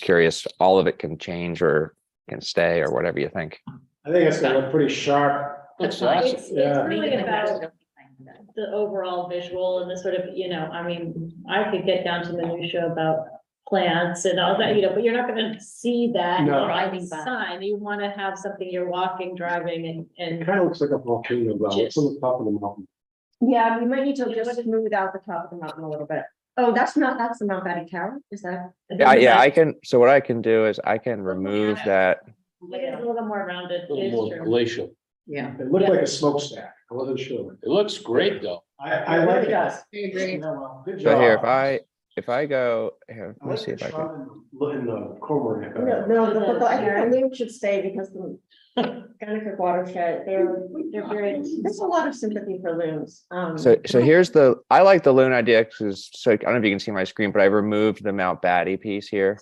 curious, all of it can change or can stay or whatever you think. I think it's gonna look pretty sharp. Looks awesome. It's Yeah. really about the overall visual and the sort of, I could get down to minutia about plants and all that, but you're not gonna see that No. driving sign. You wanna have something you're walking, driving It and kind of looks like a volcano, though. It's on the top of the mountain. Yeah, we might need to just smooth out the top of the mountain a little bit. Oh, that's the Mount Batty Tower, is that? Yeah, I can. So what I can do is I can remove that. It is a little more rounded. A it is little more true. glacial. Yeah. It looked like a smokestack. I wasn't sure. It looks great, though. I like it. does. Yeah, well, good So here, job. if I go here, I let me like see the if I can. trout in the cormorant. No, I think the loon should stay because the Gunnecook watershed, they're very, there's a lot of sympathy for loons. So here's I like the loon idea because I don't know if you can see my screen, but I removed the Mount Batty piece here.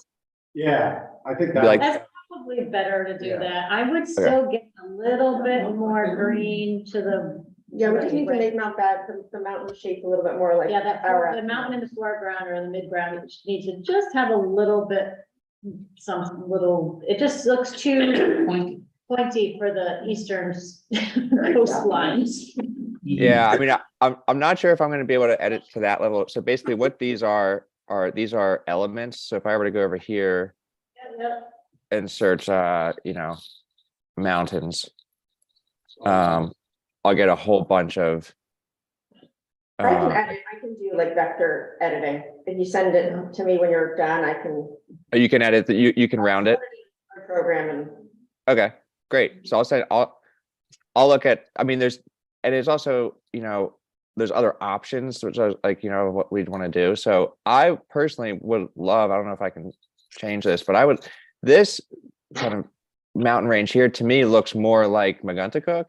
Yeah, I think Be that. like- That's probably better to do Yeah. that. I would still get a little bit more green to the. Yeah, we just need to make Mount Bat, the mountain shaped a little bit more like. Yeah, that, our- the mountain in the foreground or in the midground, it just needs to just have a little bit, it just looks too pointy for the eastern coastlines. Yeah, I mean, I'm not sure if I'm going to be able to edit to that level. So basically, what these are these are elements. So if I were to go over here and search, mountains, I'll get a whole bunch of. I can edit, I can do like vector editing. If you send it to me when you're done, I can. You can edit that. You can round it. Program and. Okay, great. So I'll look at. I mean, there's also there's other options, which are like what we'd want to do. So I personally would love. I don't know if I can change this, but this kind of mountain range here to me looks more like Maguntacook,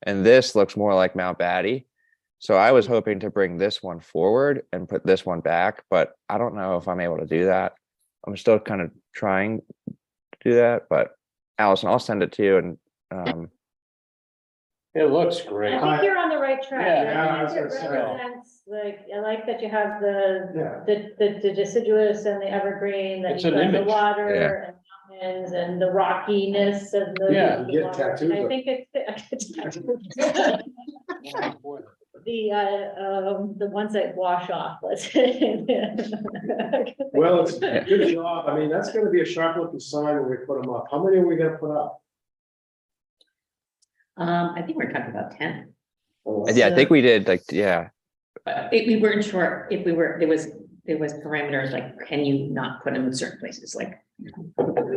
and this looks more like Mount Batty. So I was hoping to bring this one forward and put this one back, but I don't know if I'm able to do that. I'm still kind of trying to do that, but Allison, I'll send it to you and It looks great. I think you're on the right track. Yeah, I I was think it gonna say. represents, like, I like that you have the, Yeah. the deciduous and the evergreen, that It's you've an got the image. water and mountains and the rockiness and the. Yeah. the You get water. tattoos I of- think the ones that wash off, let's say. Well, it's a good job. I mean, that's gonna be a sharp looking sign when we put them up. How many are we gonna put up? I think we're talking about 10. yeah, I think we did like, yeah. But we weren't sure if we were, there was parameters like, can you not put them in certain places, like,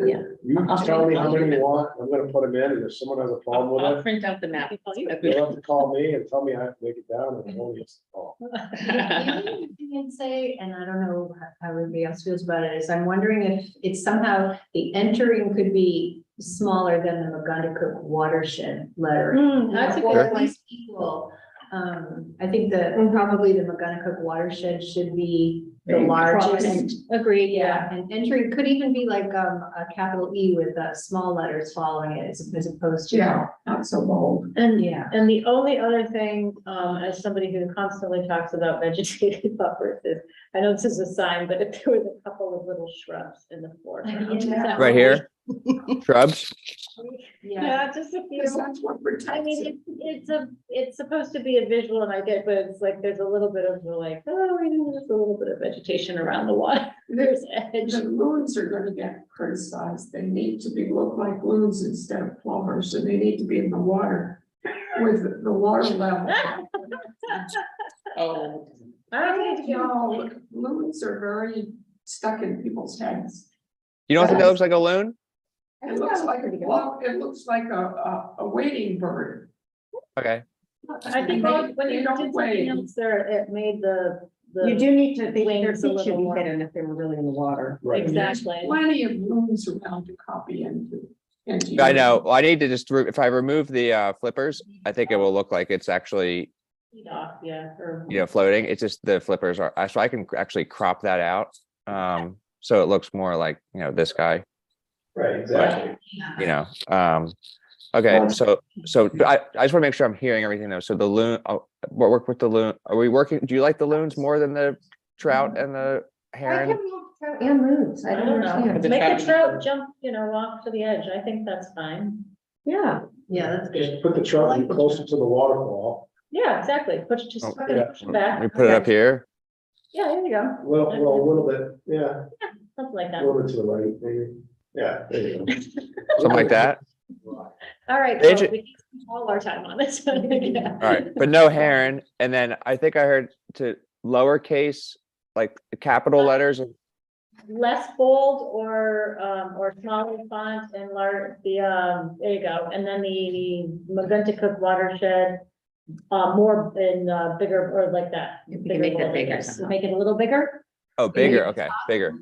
yeah. You tell me how many you want. I'm gonna put them in, and if someone has a problem I'll with print out the map. You'll have to call me and tell me I have to take it down and only it's call. The only say, and I don't know how everybody else feels about it, is I'm wondering if it's somehow the entering could be smaller than the Maguntacook watershed letter. That's a Or good at point. least equal. I think that probably the Maguntacook watershed should be the largest. Agreed, Yeah, and entering could even be like a capital E with small letters following it as opposed to. Yeah, not so bold. And Yeah. And the only other thing, as somebody who constantly talks about vegetated buffers is, I know this is a sign, but if there was a couple of little shrubs in the foreground. Yeah. Right here, shrubs. Yeah, just a few. Because that's what I protects mean, it. it's supposed to be a visual and I get, but it's like, there's a little bit of like, oh, we need just a little bit of vegetation around the water's edge. The loons are gonna get criticized. They need to be, look like loons instead of plovers, and they need to be in the water with the water level. Oh. I don't think it's No, loons are very stuck in people's heads. You don't think that looks like a loon? It looks like it looks like a wading bird. Okay, I think when you did something else there, it made the. You do need to, their wings a feet should little be more- hidden if they were really in the water. Right. Exactly. Plenty of loons around to copy into. I know. Well, I need to just, if I remove the flippers, I think it will look like it's actually, Feed off, yeah, or. floating. It's just the flippers are, so I can actually crop that out. So it looks more like, this guy, Right, exactly. okay, so I just want to make sure I'm hearing everything though. So the loon, what work with the loon? Are we working, do you like the loons more than the trout and the heron? And moons, I I don't don't know. understand. Make the trout jump, off to the edge. I think that's fine. Yeah. Yeah, that's good. Just put the truck closer to the waterfall. Yeah, exactly. Push it Oh, push it back. We put it up here. Yeah, there you go. Well, a little bit, yeah, Something like a that. little bit to the right, maybe. Yeah, there you go. Something like that. All right. They well, ju- we can spend all our time on this. All right, but no heron. And then I think I heard to lowercase, like the capital letters. Less bold or smaller font and large, there you go. And then the Maguntacook watershed, more in bigger or like that. You can make that bigger letters. somehow. Make it a little bigger. Oh, bigger. Okay, bigger.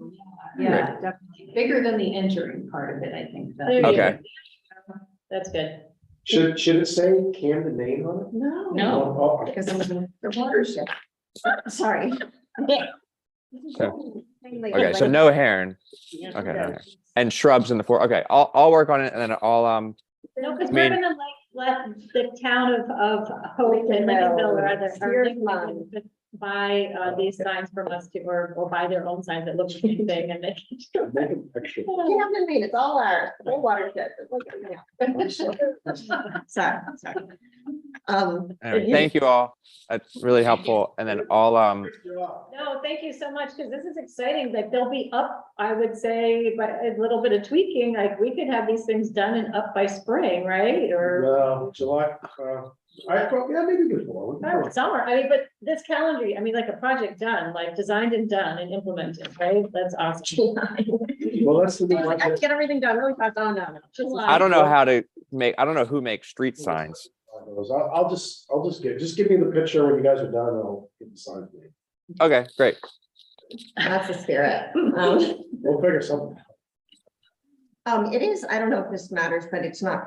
Yeah, definitely. Bigger than the entering part of it, I think. There you Okay. go. That's good. Should it say Camden name on it? No. Oh, Because of the watershed. Sorry. Okay, so no heron. Okay, no heron. And shrubs in the okay, I'll work on it and then I'll No, because I we're mean- gonna let the town of Hope and Lincolnville or other, or Here's mine. Lincoln buy these signs from us to, or buy their own signs that look the same thing and they. make it extra. Camden, Maine, it's all ours, the whole watershed. Sorry. anyway, thank you all. That's really helpful. And then I'll No, thank you so much, because this is exciting, like they'll be up, I would say, by a little bit of tweaking, like we could have these things done and up by spring, right? Or July, I thought, yeah, maybe before. summer, I mean, but this calendar, I mean, like a project done, like designed and done and implemented, right? That's awesome. Well, that's the. I have to get everything done really fast. Oh, no. I don't know how to make, I don't know who makes street signs. I'll just give me the picture when you guys are done, I'll get the sign for you. Okay, great. That's the spirit. We'll figure something out. It is, I don't know if this matters, but it's not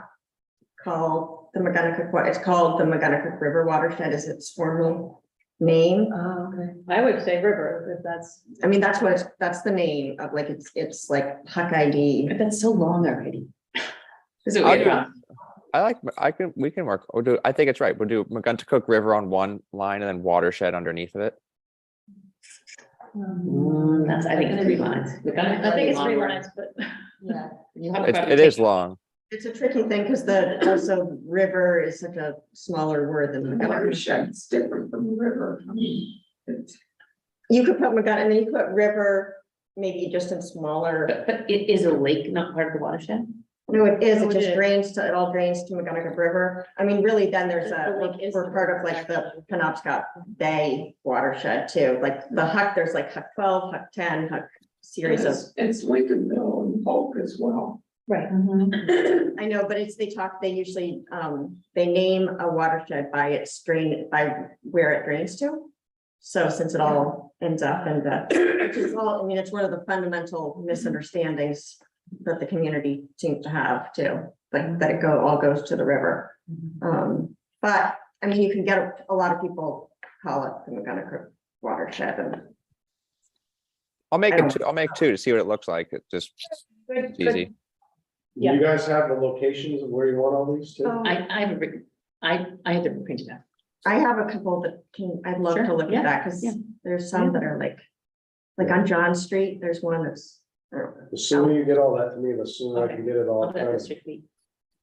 called the McGonagall, it's called the McGonagall River Watershed is its formal name. Oh, okay. I would say river, if that's. I mean, that's what it's, that's the name of like, it's like Huck ID. But that's so long already. Is it I'll weird? do- we can work, I think it's right. We'll do McGuntacook River on one line and then watershed underneath of it. That's, I think it's 3 lines. I think it's 3 lines, but. Yeah. You have to It is take- long. It's a tricky thing because the, also river is such a smaller word than McGonagall. Watershed's different from river. It's- You could put McGonagall, and then you put river, maybe just in smaller. But it is a lake, not part of the watershed? No, it is, Oh, it it just is. drains to, it all drains to McGonagall River. I mean, really, then there's The lake is we're part of like the Penobscot Bay watershed too, like the Huck, there's like Huck 12, Huck 10, Huck series of. It's Lincolnville and Polk as well. Right. I know, but it's, they usually, they name a watershed by its drain, by where it drains to. So since it all ends up in the, which is all, I mean, it's one of the fundamental misunderstandings that the community seems to have too, like that all goes to the river. But I mean, you can get a lot of people call it the McGonagall watershed and. I'll make it 2. I'll make 2 to see what it looks like. It just, it's easy. Yeah. You guys have the locations of where you want all these to? I have written, I had to print it out. I have a couple that I'd love to Sure, look yeah, at that, because yeah. there's some that are like on John Street, there's one that's. The sooner you get all that to me, the sooner I can get it all. I'll put that strictly.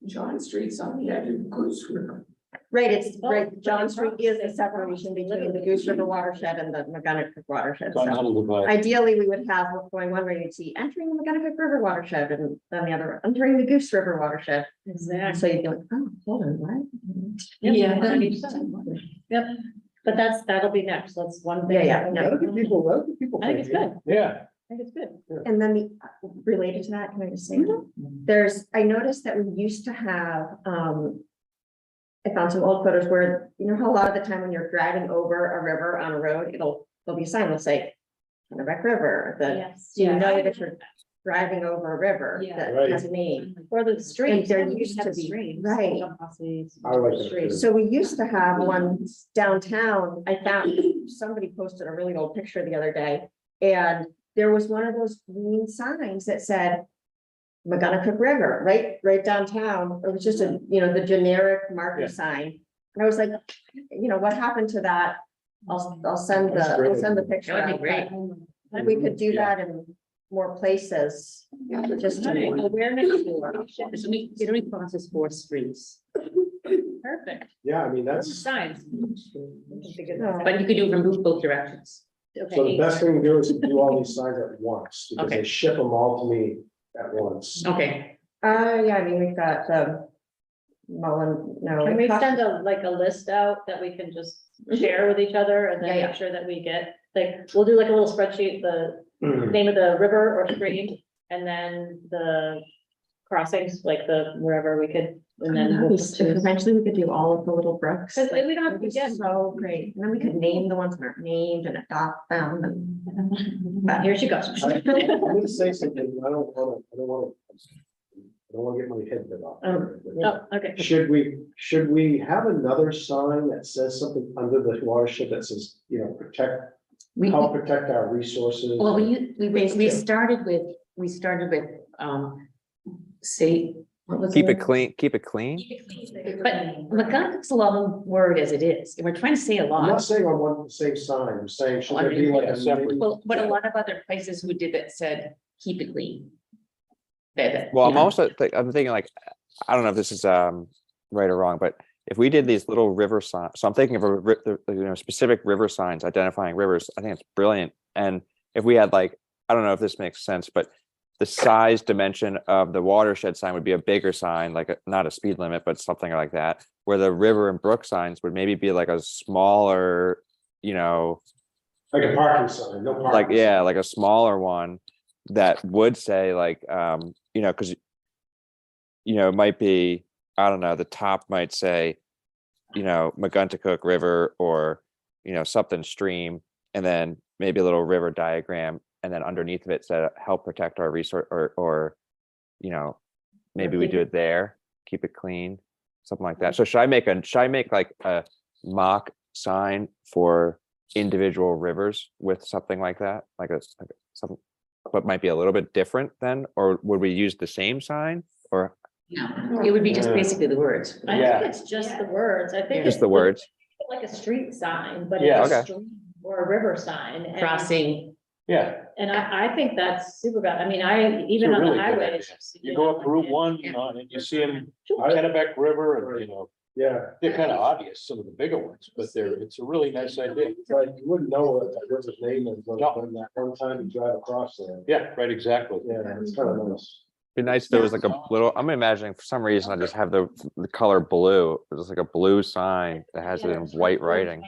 John Street's on the edge of Goose River. Right, it's Oh, right, but John it's Street not- is the it's separation between the literally- Goose River watershed and the McGonagall watershed. Don't know how So to divide. ideally, we would have going one way, you'd see entering the McGonagall River watershed and then the other entering the Goose River watershed. Exactly. So you'd be like, oh, hold on, what? Yeah. Yep, but that'll be next, that's one thing. Yeah, yeah, no. People I think it's good. Yeah. I think it's good. And then related to that, can I just say, I noticed that we used to have, I found some old photos where, you know, how a lot of the time when you're driving over a river on a road, there'll be a sign that'll say, Kennebec River, Yes. so you Yeah. know that you're driving over a river Yeah. that Right. has a name. Or the streams. there we used have to be, streams, right. so possibly- I like that too. So we used to have one downtown. I found, somebody posted a really old picture the other day. And there was one of those green signs that said McGonagall River, right downtown. It was just a, the generic marker Yeah. sign. And I was like, what happened to that? I'll send the picture. That would be out, great. but We could do Yeah. that in more places, just Right, to. awareness. So it only crosses 4 streets, Perfect. Yeah, I mean, that's, Signs. but you could do it from both directions. so the Okay. best thing to do is to do all these signs at once, because Okay. they ship them all to me at once. Okay, Yeah, I mean, we've got Mullen, no. Can we send a list out that we can just share with each other and then Yeah, yeah. make sure that we get, we'll do like a little spreadsheet, the Mhm. name of the river or stream, and then the crossings, like the wherever we could, and then we'll just choose. Eventually we could do all of the little brooks. Cause we don't have to That'd be get, so great. And then we could name the ones that aren't named and adopt them and. here she goes. I'm gonna say something, I don't wanna get my head bit off. Oh, okay. Should we have another sign that says something under the watershed that says, we, help protect our resources? well, Phase we two. started with, say, what was Keep the it clean, keep it clean. But McGonagall's a long word as it is, and we're trying to say a I'm lot. not saying I want the same sign, I'm saying, should there be like a separate? Well, but a lot of other places who did that said, keep it clean. Well, I'm you know. also, I'm thinking like, I don't know if this is right or wrong, but if we did these little river signs, so I'm thinking of specific river signs identifying rivers, I think it's brilliant. And if we had like, I don't know if this makes sense, but the size dimension of the watershed sign would be a bigger sign, like not a speed limit, but something like that, where the river and brook signs would maybe be like a smaller, Like a parking sign, no parking. like, yeah, like a smaller one that would say like, because, it might be, I don't know, the top might say, McGuntacook River or, something stream, and then maybe a little river diagram. And then underneath of it said, help protect our resource or, you know, maybe we do it there, keep it clean, something like that. So should I make like a mock sign for individual rivers with something like that? Like something, but might be a little bit different then, or would we use the same sign or No, it would be just basically the words. I Yeah. think it's just the words. I think just it's the words? like a street sign, but Yeah. it's a Okay. street or a river sign. and- Crossing, Yeah. And I think that's super bad. I mean, even a on the really good highways. idea. You go up Route 1, Yeah. and you see them, Kennebec River, and you know, Yeah, they're kind of obvious, some of the bigger ones, but it's a really nice idea. like you wouldn't know what that river's name is, but that one time you drive across there. Yeah, right, exactly. Yeah, it's kind of nice. Be nice if there was like a little, I'm imagining for some reason I just have the color blue. There's like a blue sign that has it in white writing.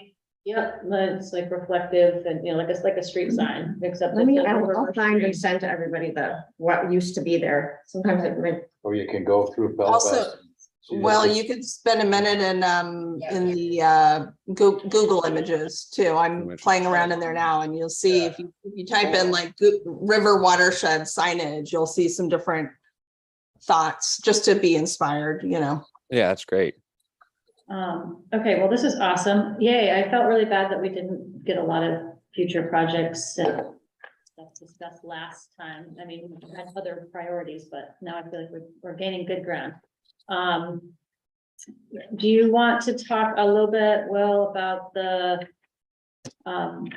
Yeah, but it's like reflective and, you know, like it's like a street sign, except. Let me, it's a river I'll find street. and send to everybody what used to be there. Sometimes it might. Or you can go through Also, Belfast. and see Well, that. you could spend a minute in the Google images too. I'm Images. playing around in there now and you'll see if you type in like river watershed signage, you'll see some different thoughts just to be inspired, you know. Yeah, that's great. Okay, well, this is awesome. Yay, I felt really bad that we didn't get a lot of future projects stuff discussed last time. I mean, we had other priorities, but now I feel like we're gaining good ground. Do you want to talk a little bit, Will, about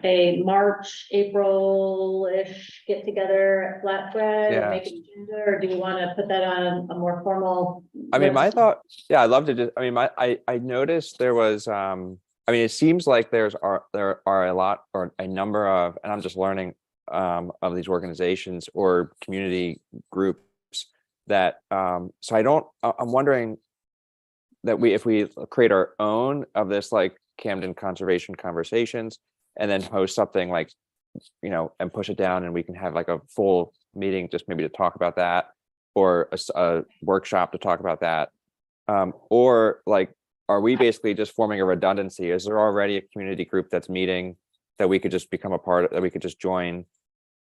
a March, April-ish get together at Flatbread? Yeah. And make an agenda, or do you want to put that on a more formal? I mean, my list? thought, yeah, I'd love to just, I mean, I noticed there was, I mean, it seems like there are a lot or a number of, and I'm just learning of these organizations or community groups that, so I'm wondering that if we create our own of this, like Camden Conservation Conversations, and then host something like, you know, and push it down and we can have like a full meeting, just maybe to talk about that, or a workshop to talk about that. Or like, are we basically just forming a redundancy? Is there already a community group that's meeting that we could just become a part of, that we could just join?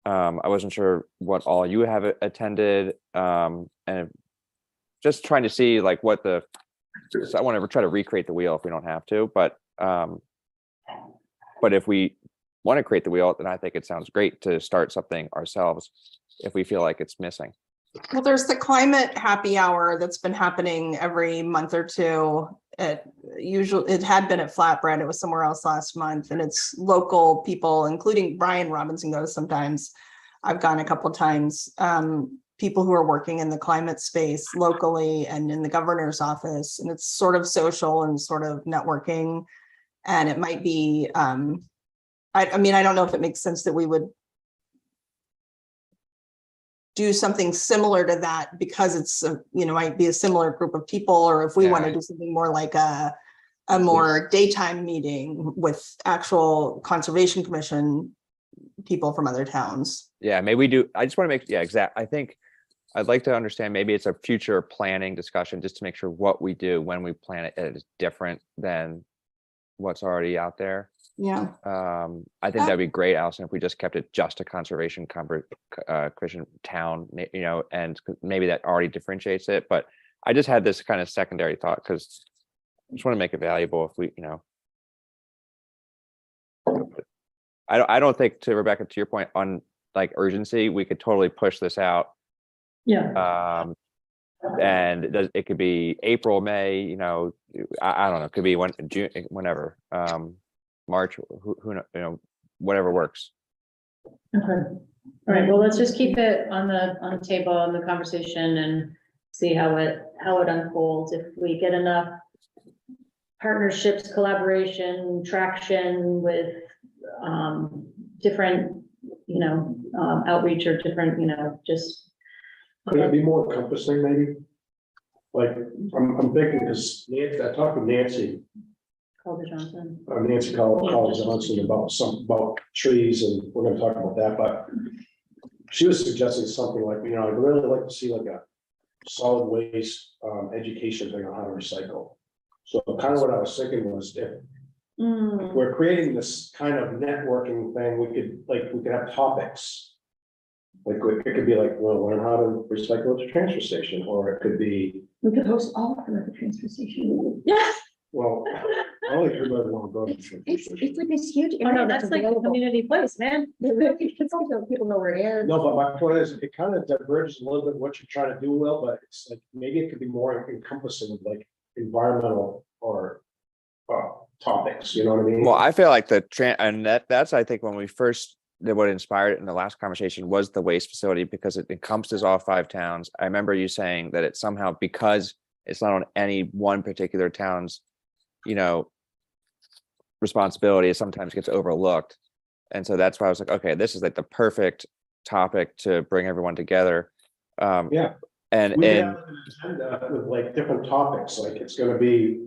I wasn't sure what all you have attended, and just trying to see like what so I want to try to recreate the wheel if we don't have to, but if we want to create the wheel, then I think it sounds great to start something ourselves if we feel like it's missing. Well, there's the climate happy hour that's been happening every month or two. It had been at Flatbread. It was somewhere else last month, and it's local people, including Brian Robinson goes sometimes. I've gone a couple of times. People who are working in the climate space locally and in the governor's office, and it's sort of social and sort of networking. And it might be, I mean, I don't know if it makes sense that we would do something similar to that because it's, might be a similar group of people, or if we want to do something more like a more daytime meeting with actual Conservation Commission people from other towns. Yeah, maybe we do. I just want to make, exact. I think I'd like to understand, maybe it's a future planning discussion, just to make sure what we do when we plan it is different than what's already out there. Yeah. I think that'd be great, Allison, if we just kept it just a conservation Christian town, and maybe that already differentiates it. But I just had this kind of secondary thought because I just want to make it valuable if we, I don't think, to Rebecca, to your point on like urgency, we could totally push this out. Yeah. And it could be April, May, I don't know, it could be June, whenever, March, who whatever works. Okay. All right, well, let's just keep it on the table, on the conversation, and see how it unfolds. If we get enough partnerships, collaboration, traction with different, outreach, or different, just. Could it be more encompassing, maybe? Like, I'm thinking, because Nancy, I talked with Nancy Calder Johnson. Nancy Collins Johnson about trees, and we're gonna talk about that, but she was suggesting something like, I'd really like to see like a solid waste education thing on how to recycle. So kind of what I was thinking was, if we're creating this kind of networking thing, we could have topics Like, it could be like, well, learn how to recycle at the transfer station, or it could be, We could host all of them at the transfer station. Yeah. well, I don't think everybody want to go to the transfer It's station. like this huge Oh, area no, that's that's like a available. community place, man. People know where it is. No, but my point is, it kind of diverges a little bit what you're trying to do, Will, but it's like, maybe it could be more encompassing of like environmental or topics, you know what I mean? Well, I feel like that's, I think, when we first, what inspired it in the last conversation was the waste facility, because it encompasses all 5 towns. I remember you saying that it's somehow, because it's not on any one particular town's, responsibility, it sometimes gets overlooked. And so that's why I was like, okay, this is like the perfect topic to bring everyone together. Yeah. And We could have an agenda with like different topics, like it's gonna be,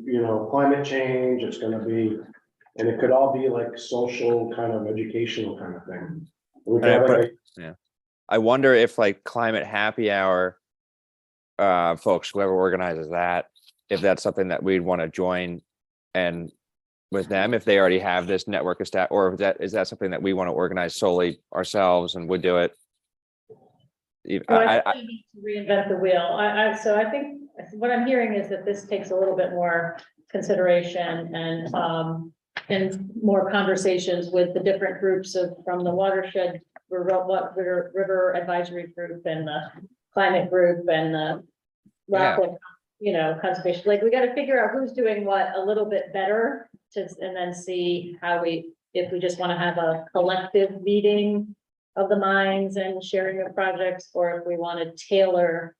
climate change, it's gonna be, and it could all be like social kind of educational kind of thing. We could have like I wonder if like climate happy hour folks, whoever organizes that, if that's something that we'd want to join and with them, if they already have this network of staff, or if is that something that we want to organize solely ourselves and would do it. I think we need to reinvent the wheel. So I think what I'm hearing is that this takes a little bit more consideration and more conversations with the different groups from the watershed, river advisory group and the climate group and the Rockland, conservation. Like, we got to figure out who's doing what a little bit better and then see if we just want to have a collective meeting of the minds and sharing of projects, or if we want to tailor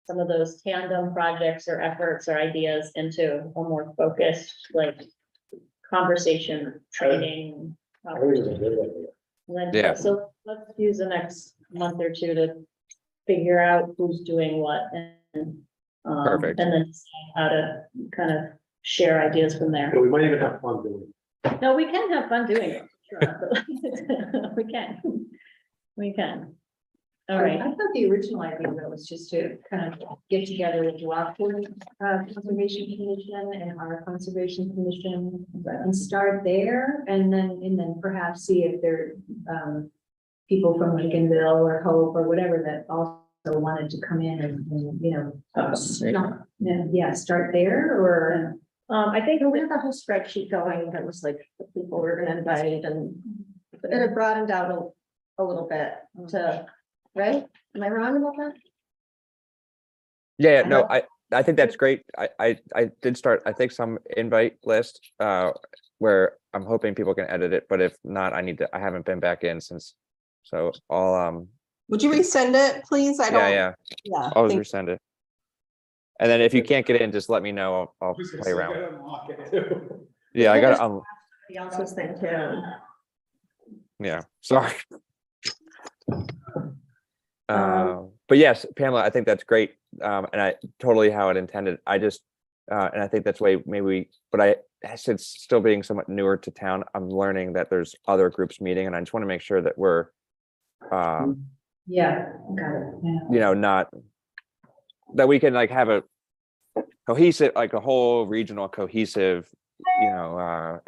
some of those tandem projects or efforts or ideas into a more focused, like, conversation, training. I think it's a good idea. And then, Yeah. so let's use the next month or two to figure out who's doing what and Perfect. and then decide how to kind of share ideas from there. But we might even have fun doing it. No, we can have fun doing it. Sure. We can. We can. All right. I thought the original idea though was just to kind of get together with the Rockland Conservation Commission and our Conservation Commission and start there, and then perhaps see if there people from Lincolnville or Hope or whatever that also wanted to come in and start there, or I think We had the whole spreadsheet going that was like the people were gonna invite, and it broadened out a little bit to, right? Am I wrong about that? Yeah, no, I think that's great. I did start, I think, some invite list where I'm hoping people can edit it, but if not, I haven't been back in since. So I'll Would you resend it, please? I don't. yeah, Yeah. I'll thank- resend it. And then if you can't get in, just let me know. I'll play around. Yeah, I got Somebody else's thing too. yeah, sorry. But yes, Pamela, I think that's great. And I totally how it intended. I just and I think that's why maybe but since still being somewhat newer to town, I'm learning that there's other groups meeting, and I just want to make sure that we're got it. Yeah. not that we can like have a cohesive, like a whole regional cohesive,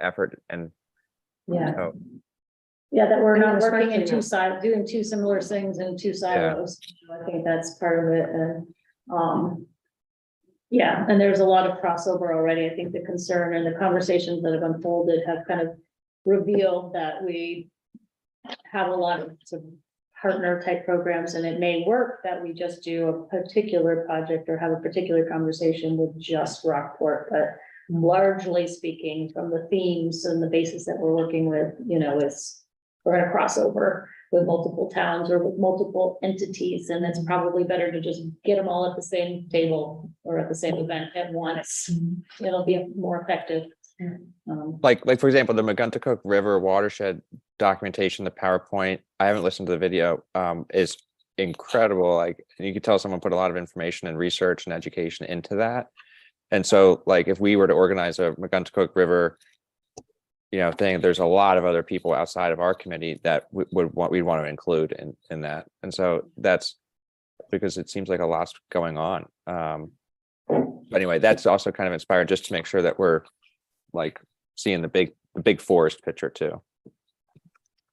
effort. And Yeah. so Yeah, that we're And not working in especially two now. silos, doing two similar things in two silos. I think that's part of it, and, yeah, and there's a lot of crossover already. I think the concern and the conversations that have unfolded have kind of revealed that we have a lot of sort of partner type programs, and it may work that we just do a particular project or have a particular conversation with just Rockport, but largely speaking, from the themes and the basis that we're working with, we're gonna cross over with multiple towns or with multiple entities, and it's probably better to just get them all at the same table or at the same event at once. It'll be more effective. like for example, the Maguntacook River watershed documentation, the PowerPoint, I haven't listened to the video, is incredible. Like, you could tell someone put a lot of information and research and education into that. And so, like, if we were to organize a Maguntacook River, thing, there's a lot of other people outside of our committee that we'd want to include in that. And so that's because it seems like a lot's going on. But anyway, that's also kind of inspired just to make sure that we're like seeing the big forest picture too.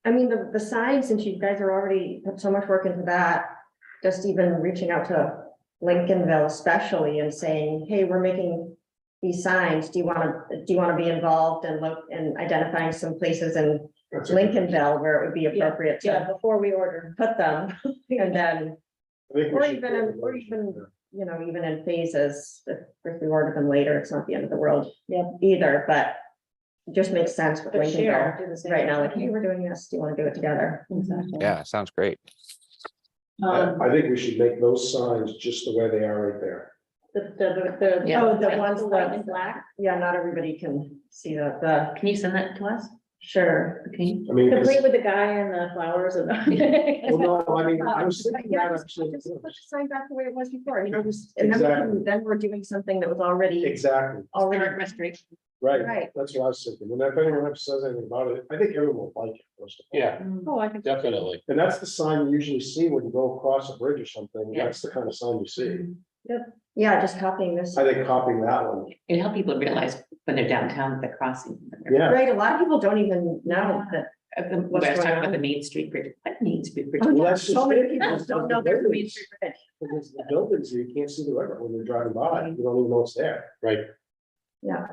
I mean, the signs, since you guys are already put so much work into that, just even reaching out to Lincolnville especially and saying, hey, we're making these signs. Do you want to be involved and look and identifying some places in That's a good idea. Lincolnville where it would be appropriate Yeah, to before we order. put them? And then, I think we or should even, go in- with or those. even, you know, even in phases, if we order them later, it's not the end of the world. Yeah. Either, but it just makes sense with But share, Lincolnville do the same. right now, like, hey, we're doing this, do you want to do it together? Exactly. Yeah, sounds great. I think we should make those signs just the way they are right there. Yeah. Oh, the ones white that, and black. yeah, not everybody can see the, Can you send that to us? sure. Okay. I mean, 'cause- Complete with the guy and the flowers and well, no, I mean, I was thinking Yeah, that just actually. just put the sign back the way it was before, you know, just, and then we Exactly. can, then we're doing something that was already, Exactly, already, Restoration. right, right. that's what I was thinking, and if anyone ever says anything about it, I think everyone will like it, first of all. Yeah, Oh, I can. definitely. And that's the sign you usually see when you go across a bridge or something, Yeah. that's the kind of sign you see. Yeah, just copying this. I think copying that one, It help people realize when they're downtown, the crossing. yeah, Right, a lot of people don't even know that. When I was What's talking going about on? the Main Street Bridge, what Main Street Bridge? Oh, Well, yeah, that's so just many it. people That's don't what know the there's a Main buildings- Street Bridge. because the buildings, you can't see the river when you're driving by, you don't even know it's there. Right. Yeah,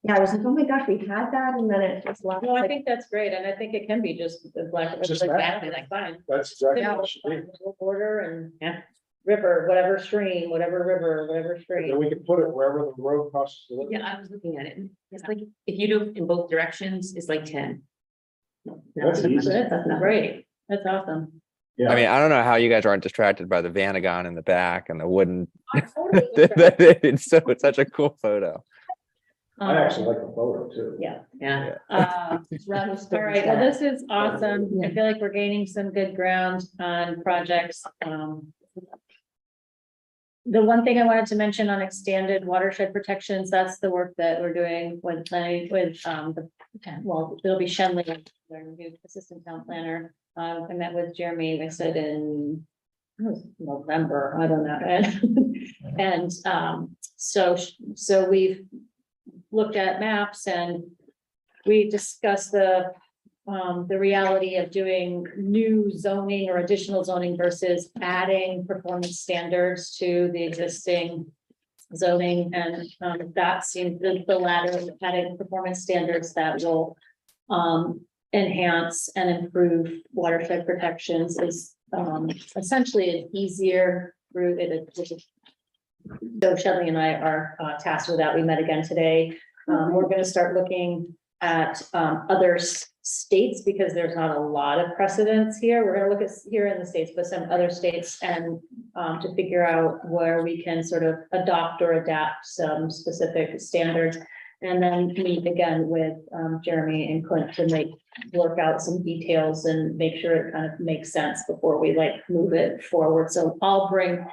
I was like, oh my gosh, we had that, and then it just left. No, I like- think that's great, and I think it can be just the black. Just exactly that. like fine. That's exactly what it should be. Border and. Yeah. River, whatever stream, whatever river, whatever And stream. then we can put it wherever the road crosses the river. Yeah, I was looking at it. It's like, if you do it in both directions, it's like 10. No, That's easy. That's great, that's awesome. Yeah. I mean, I don't know how you guys aren't distracted by the Vanagon in the back and the wooden. I totally It's so, it's such a cool photo. I actually like the photo too. Yeah. Yeah. All right, well, this is awesome. I feel like we're gaining some good ground on projects. The one thing I wanted to mention on extended watershed protections, that's the work that we're doing with planning with, well, it'll be Shenley, their new assistant town planner. I met with Jeremy, I said in November, I don't know. And, so we've looked at maps and we discussed the reality of doing new zoning or additional zoning versus adding performance standards to the existing zoning, and that seemed the latter, adding performance standards that will enhance and improve watershed protections is essentially an easier route. So Shelly and I are tasked with that. We met again today. We're going to start looking at other states because there's not a lot of precedents here. We're going to look at here in the states, but some other states, and to figure out where we can sort of adopt or adapt some specific standards. And then meet again with Jeremy and Clint to work out some details and make sure it kind of makes sense before we move it forward. So I'll bring,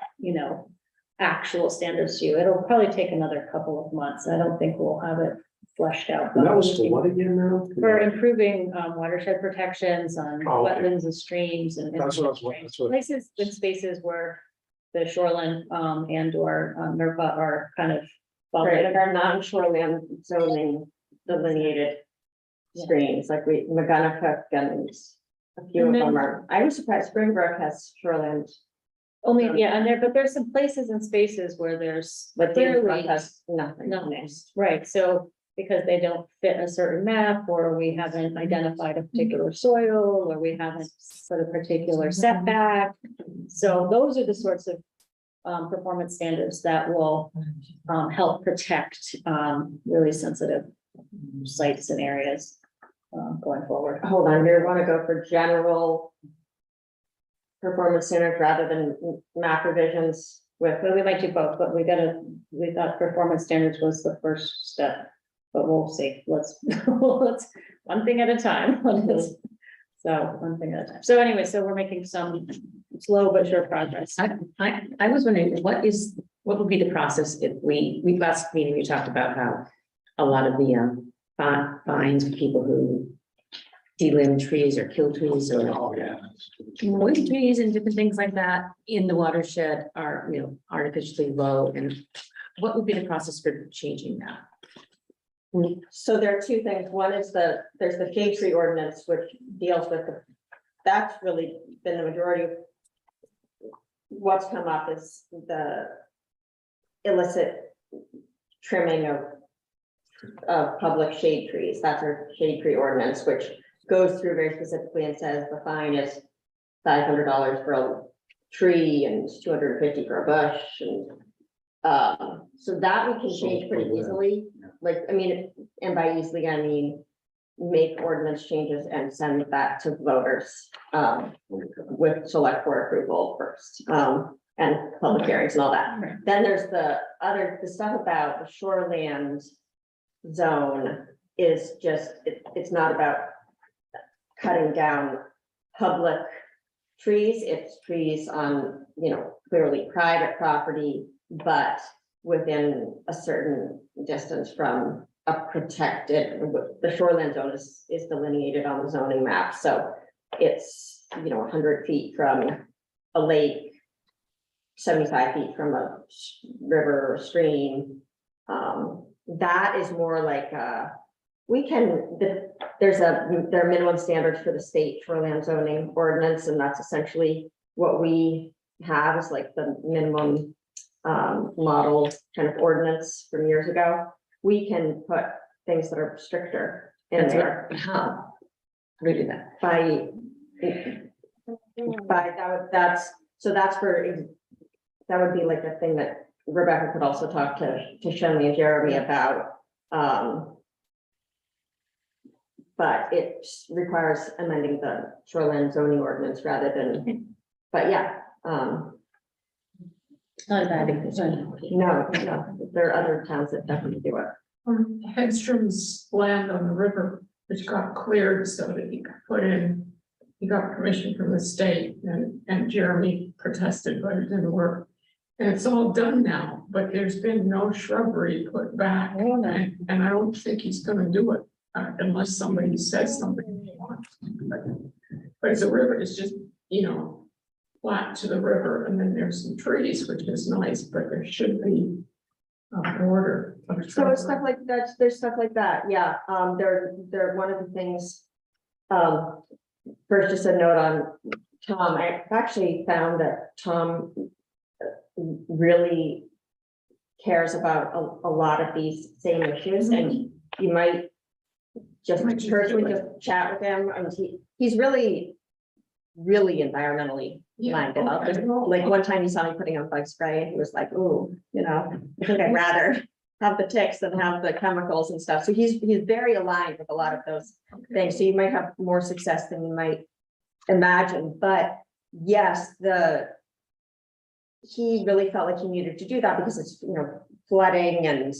actual standards to you. It'll probably take another couple of months. I don't think we'll have it fleshed out. And that was for what again now? For improving watershed protections on Oh, okay. wetlands and streams and. That's what I was, that's what, Places and spaces where the shoreline and or NERPA are kind of. Right, and our non-shoreline zoning delineated streams, like McGonagall and a few of And then- them are, I was surprised Springbrook has shoreline, Only, yeah, but there's some places and spaces where there's but clearly Deersbrook has nothing. nothing, right? So because they don't fit a certain map, or we haven't identified a particular soil, or we haven't put a particular setback. So those are the sorts of performance standards that will help protect really sensitive sites and areas going forward. Hold on, you want to go for general performance standards rather than map revisions with, But we might do both, but we thought performance standards was the first step. But we'll see, let's one thing at a time. So one thing at a time. So anyway, so we're making some slow but sure progress. I was wondering, what would be the process if we last meeting, we talked about how a lot of the fines for people who delimb trees or kill trees or poison trees and different things like that in the watershed are, artificially low, and what would be the process for changing that? So there are two things. One is there's the shade tree ordinance, which deals with that's really been the majority of what's come up is the illicit trimming of public shade trees. That's our shade tree ordinance, which goes through very specifically and says the fine is $500 for a tree and $250 for a bush, and so that we can change pretty easily. Like, I mean, and by easily, I mean make ordinance changes and send that to voters with select board approval first, and public hearings and all that. Then there's the stuff about the shoreland zone is just, it's not about cutting down public trees, it's trees on, clearly private property, but within a certain distance from a protected, the shoreland zone is delineated on the zoning map, so it's, 100 feet from a lake, 75 feet from a river or stream. That is more like, there are minimum standards for the state shoreland zoning ordinance, and that's essentially what we have is like the minimum model kind of ordinance from years ago. We can put things that are stricter in That's there. How do we do that? By that's that would be like a thing that Rebecca could also talk to Shelley and Jeremy about. But it requires amending the shoreline zoning ordinance rather than, but yeah, Not a bad thing. no, there are other towns that definitely do it. Hedstrom's land on the river, which got cleared so that he could put in, he got permission from the state, and Jeremy protested, but it didn't work. And it's all done now, but there's been no shrubbery put back, and I don't think he's gonna do it unless somebody says something he wants. But it's a river, it's just, flat to the river, and then there's some trees, which is nice, but there should be a border. So it's stuff like that, there's stuff like that, yeah, they're one of the things. First, just a note on Tom, I actually found that Tom really cares about a lot of these same issues, and you might just personally just chat with him, and he's really environmentally minded. Like one time he saw me putting on bug spray, and he was like, "Ooh, I think I'd rather have the ticks than have the chemicals and stuff." So he's very aligned with a lot of those things. So you might have more success than you might imagine. But yes, he really felt like he needed to do that because it's flooding and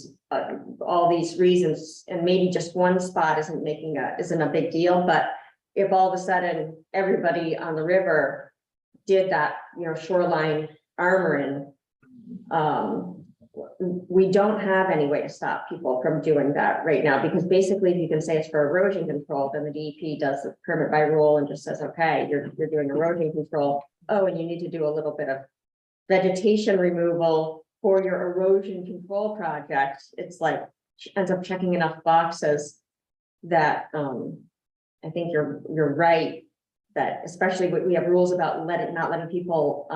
all these reasons, and maybe just one spot isn't a big deal, but if all of a sudden everybody on the river did that, shoreline armoring, we don't have any way to stop people from doing that right now, because basically if you can say it's for erosion control, then the DEP does the permit by rule and just says, okay, you're doing erosion control. Oh, and you need to do a little bit of vegetation removal for your erosion control project. It's like ends up checking enough boxes that I think you're right, that especially we have rules about not letting people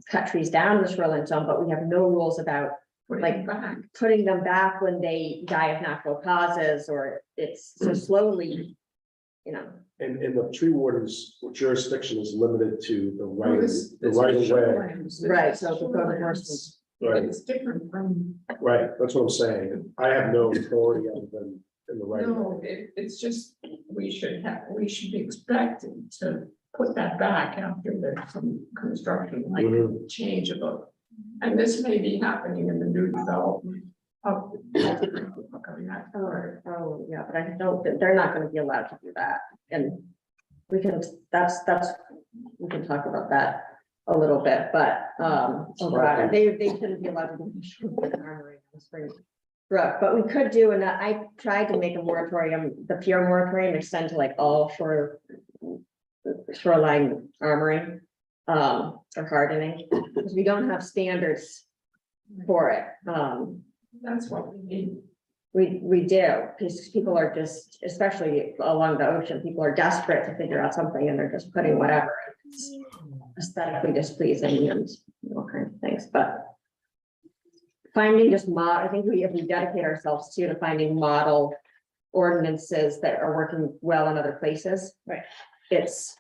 cut trees down in the shoreline zone, but we have no rules about putting them back when they die of natural causes, or it's so slowly, And the tree warden's jurisdiction is limited to the right of way. Right, so the code enforcement. Right, It's different from, right, that's what I'm saying. I have no authority other than in the right of no, way. it's just, we should be expected to put that back after there's some construction, like change of a. And this may be happening in the new development of. Oh, yeah, but I don't, they're not gonna be allowed to do that, and we can, we can talk about that a little bit, but, they shouldn't be allowed to do armory in the Spring Brook, but we could do, and I tried to make a moratorium, the pure moratorium extend to like all shoreline armoring, or hardening, because we don't have standards for it, That's what we need. We do, because people are just, especially along the ocean, people are desperate to figure out something and they're just putting whatever. It's aesthetically displeasing and all kinds of things, but finding just I think if we dedicate ourselves to finding model ordinances that are working well in other places. Right. That's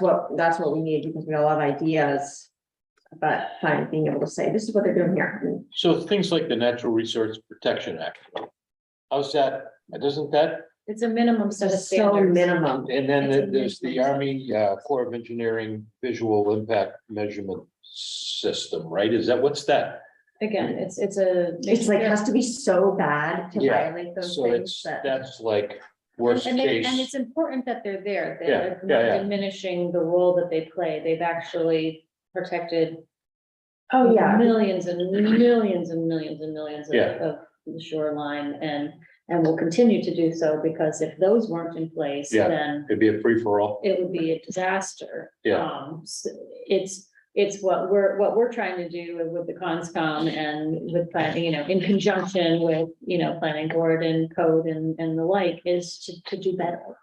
what we need, because we all have ideas, but being able to say, this is what they're doing here. And So things like the Natural Resource Protection Act. How's that? Doesn't that, It's a minimum set of It's so standards. minimum. and then It's a there's the minimum. Army Corps of Engineering Visual Impact Measurement System, right? Is that, what's that? Again, it's a. It's like, has to be so bad to Yeah, violate those So things that's like worst And case. it's important that they're there. Yeah, They're yeah, not yeah. diminishing the role that they play. They've actually protected Oh, yeah. millions and millions and millions and millions Yeah. of the shoreline and will continue to do so, because if those weren't in place, Yeah. then It'd be a free for all. it would be a disaster. Yeah. It's what we're trying to do with the conscom and with planning, in conjunction with, planning board and code and the like, is to do better.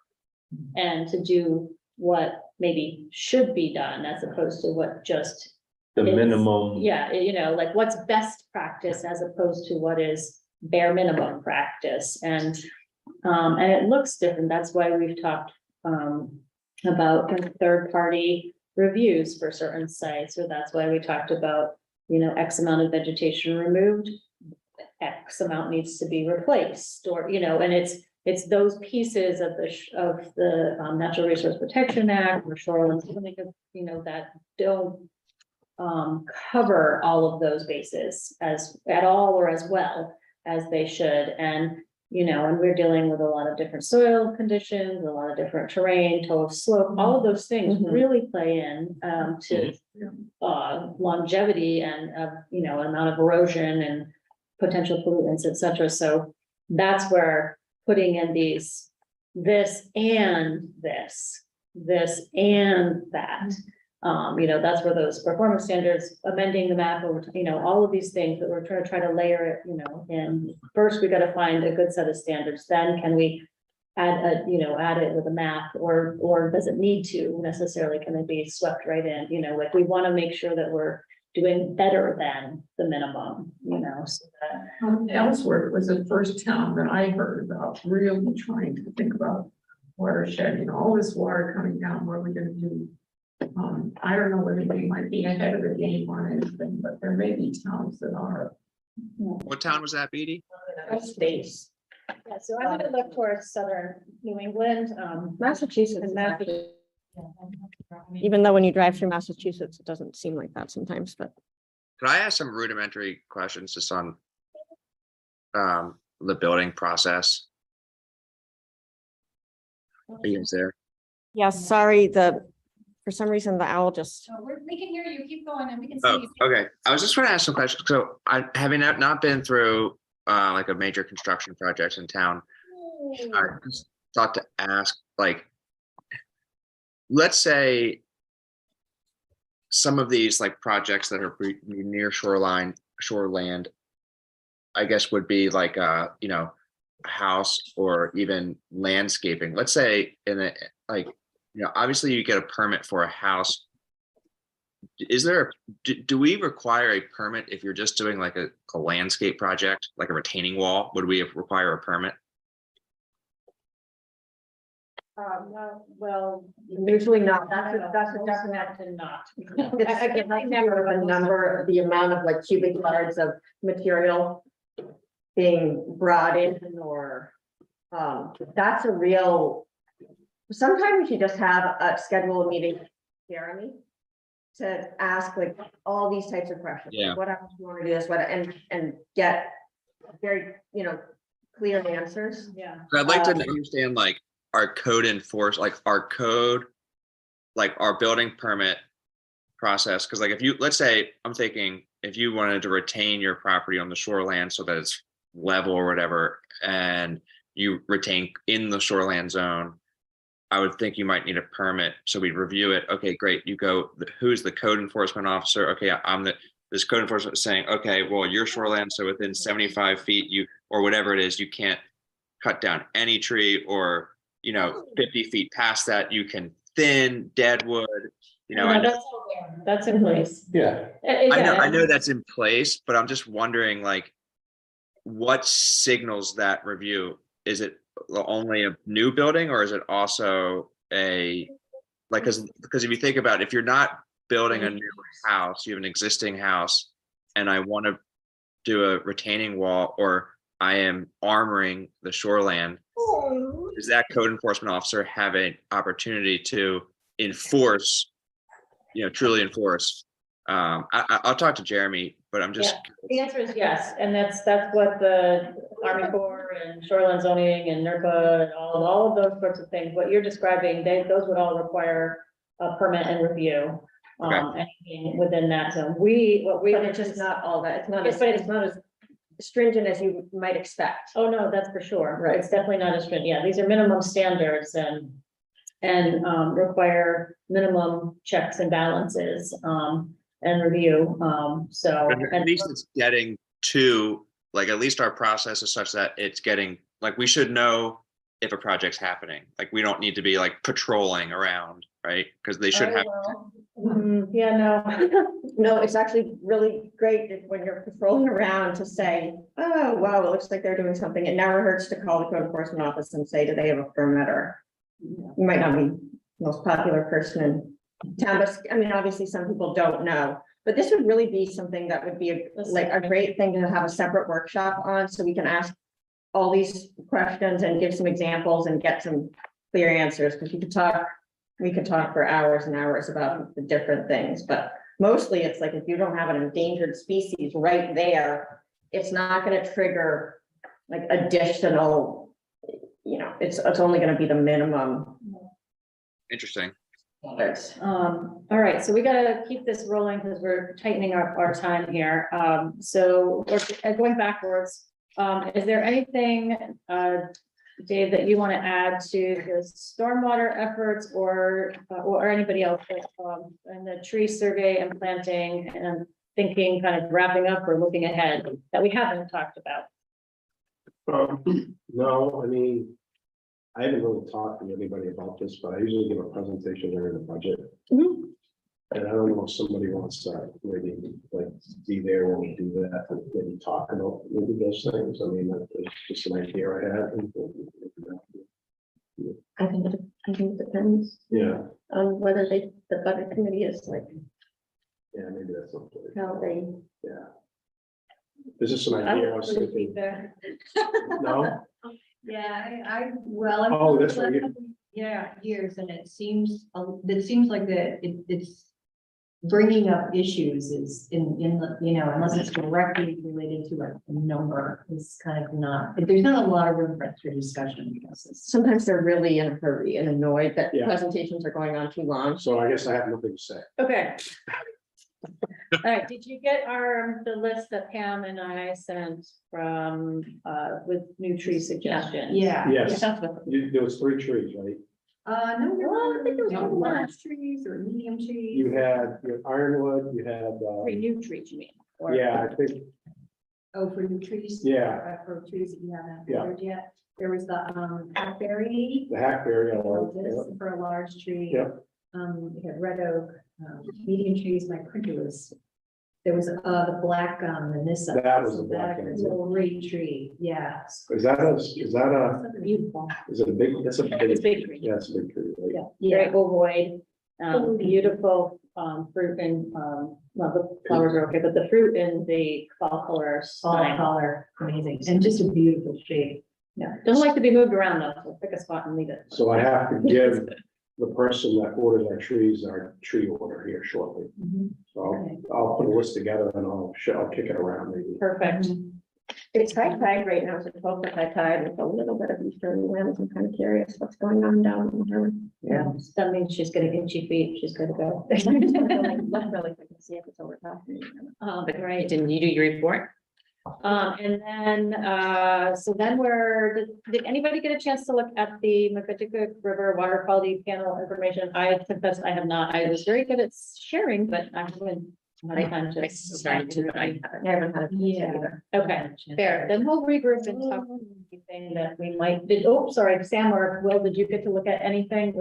And to do what maybe should be done as opposed to what just, The It's- minimum. yeah, like what's best practice as opposed to what is bare minimum practice. And it looks different. That's why we've talked about kind of third-party reviews for certain sites, or that's why we talked about, X amount of vegetation removed, X amount needs to be replaced, or, and it's those pieces of the Natural Resource Protection Act, or shoreline, that don't cover all of those bases at all or as well as they should. And we're dealing with a lot of different soil conditions, a lot of different terrain, toe of slope, all of those things Mhm. really play in to longevity and amount of erosion and potential pollutants, et cetera. So that's where putting in this and that. That's where those performance standards, amending the map, or, all of these things that we're trying to layer it, in. First, we got to find a good set of standards, then can we add it with a map, or does it need to necessarily, can it be swept right in, like we want to make sure that we're doing better than the minimum, so that. Ellsworth was the first town that I heard about really trying to think about watershed, all this water coming down, what are we gonna do? I don't know whether we might be ahead of the game on anything, but there may be towns that are. What town was that, Beatty? Space. Yeah, so I'm gonna look towards southern New England, Massachusetts. and Massachusetts. Even though when you drive through Massachusetts, it doesn't seem like that sometimes, but. Could I ask some rudimentary questions just on the building process? Are you guys there? Yes, sorry, for some reason, the owl just. We can hear you, keep going, and we can see Oh, you. okay. I was just going to ask some questions. So I, having not been through like a major construction project in town, I just thought to ask, like, let's say some of these like projects that are near shoreland, I guess would be like a house or even landscaping. Let's say obviously you get a permit for a house. Is there, do we require a permit if you're just doing like a landscape project, like a retaining wall? Would we require a permit? Well, usually not. That's a definite. To not. The amount of like cubic yards of material being brought in, or that's a real. Sometimes you just have a schedule meeting, Jeremy, to ask like all these types of questions. Yeah. What else you want to do this, and get very, clear answers. Yeah. I'd like to understand like our code like our building permit process. Cause like let's say, I'm thinking if you wanted to retain your property on the shoreland so that it's level or whatever, and you retain in the shoreland zone, I would think you might need a permit. So we review it. Okay, great. You go, who's the code enforcement officer? Okay, I'm this code enforcement is saying, okay, well, your shoreline, so within 75 feet, you, or whatever it is, you can't cut down any tree, or, 50 feet past that, you can thin dead wood, I know, That's in place. Yeah, I know that's in place, but I'm just wondering, like, what signals that review? Is it only a new building, or is it also because if you think about it, if you're not building a new house, you have an existing house, and I want to do a retaining wall, or I am armoring the shoreland, does that code enforcement officer have an opportunity to enforce, truly enforce? I'll talk to Jeremy, but I'm just. The answer is yes, and that's what the Army Corps and shoreline zoning and NERPA and all of those sorts of things, what you're describing, those would all require a permit and review. Anything within that zone. But it's just not all that, it's not, Yes, but it's not as stringent as you might expect. Oh, no, that's for sure. Right. It's definitely not as strict. Yeah, these are minimum standards and require minimum checks and balances, and review, so. At least it's getting to, like, at least our process is such that it's getting, like, we should know if a project's happening. Like, we don't need to be like patrolling around, right? Because they should have. Yeah, no. No, it's actually really great when you're patrolling around to say, oh, wow, it looks like they're doing something. It never hurts to call the code enforcement office and say, do they have a permit? Or you might not be the most popular person in town, but I mean, obviously some people don't know. But this would really be something that would be a great thing to have a separate workshop on, so we can ask all these questions and give some examples and get some clear answers, because we could talk for hours and hours about the different things, but mostly it's like, if you don't have an endangered species right there, it's not going to trigger like additional, it's only going to be the minimum. Interesting. All right, so we gotta keep this rolling because we're tightening our time here. So we're going backwards. Is there anything, Dave, that you want to add to the stormwater efforts, or anybody else, and the tree survey and planting and thinking, kind of wrapping up or looking ahead that we haven't talked about? No, I mean, I haven't really talked to anybody about this, but I usually give a presentation during the budget. Mhm. And I don't know if somebody wants to maybe like be there when we do that, and maybe talk about maybe those things. I mean, that's just an idea I had. I think it depends Yeah, on whether the budget committee is like, yeah, maybe that's something. how they. Yeah. This is an idea I was thinking. No? Yeah, well. Oh, that's right. Yeah, years, and it seems like it's bringing up issues is in the, unless it's directly related to a number, is kind of not, there's not a lot of room for extra discussion. Sometimes they're really in a hurry and annoyed that Yeah. presentations are going on too long. So I guess I have nothing to say. Okay. All right, did you get the list that Pam and I sent from, with new tree suggestions? Yeah. Yes, Sounds good. there was 3 trees, right? No, Well, I think there was no one large trees or medium trees. You had your ironwood, you had, Three new trees, you mean? Or- yeah, I think, Oh, for new trees? Yeah. For trees that you haven't Yeah. ordered yet. There was the hackberry. the hackberry, This for a large tree. Yep. We had red oak, medium trees, my printer was. There was the black Manissa. That was the So black that one, is a great tree, yeah. is that a, Beautiful. is it a big, that's a It's big, big tree. yeah, it's a big tree, right? Great ovoid, beautiful, fruit and, well, the flowers are okay, but the fruit and the fall color are All stunning. color, amazing, and just a beautiful shape. Yeah, doesn't like to be moved around though, so pick a spot and leave it. So I have to give the person that orders our trees, our tree order here shortly. So I'll put a list together and I'll kick it around maybe. Perfect. It's high tide right now, it's a 12-foot high tide with a little bit of easterly winds. I'm kind of curious what's going on down in the harbor. Yeah, that means she's getting itchy feet, she's good to go. Look really quick and see if it's overtopped. Great. Didn't you do your report? And then, so then did anybody get a chance to look at the Macatuca River Water Quality Panel information? I confess I have not. I was very good at sharing, but I haven't I kind of just started to, I haven't had a. Yeah. either. okay, fair, then we'll regroup and talk anything that we might, oh, sorry, Sam or Will, did you get to look at anything?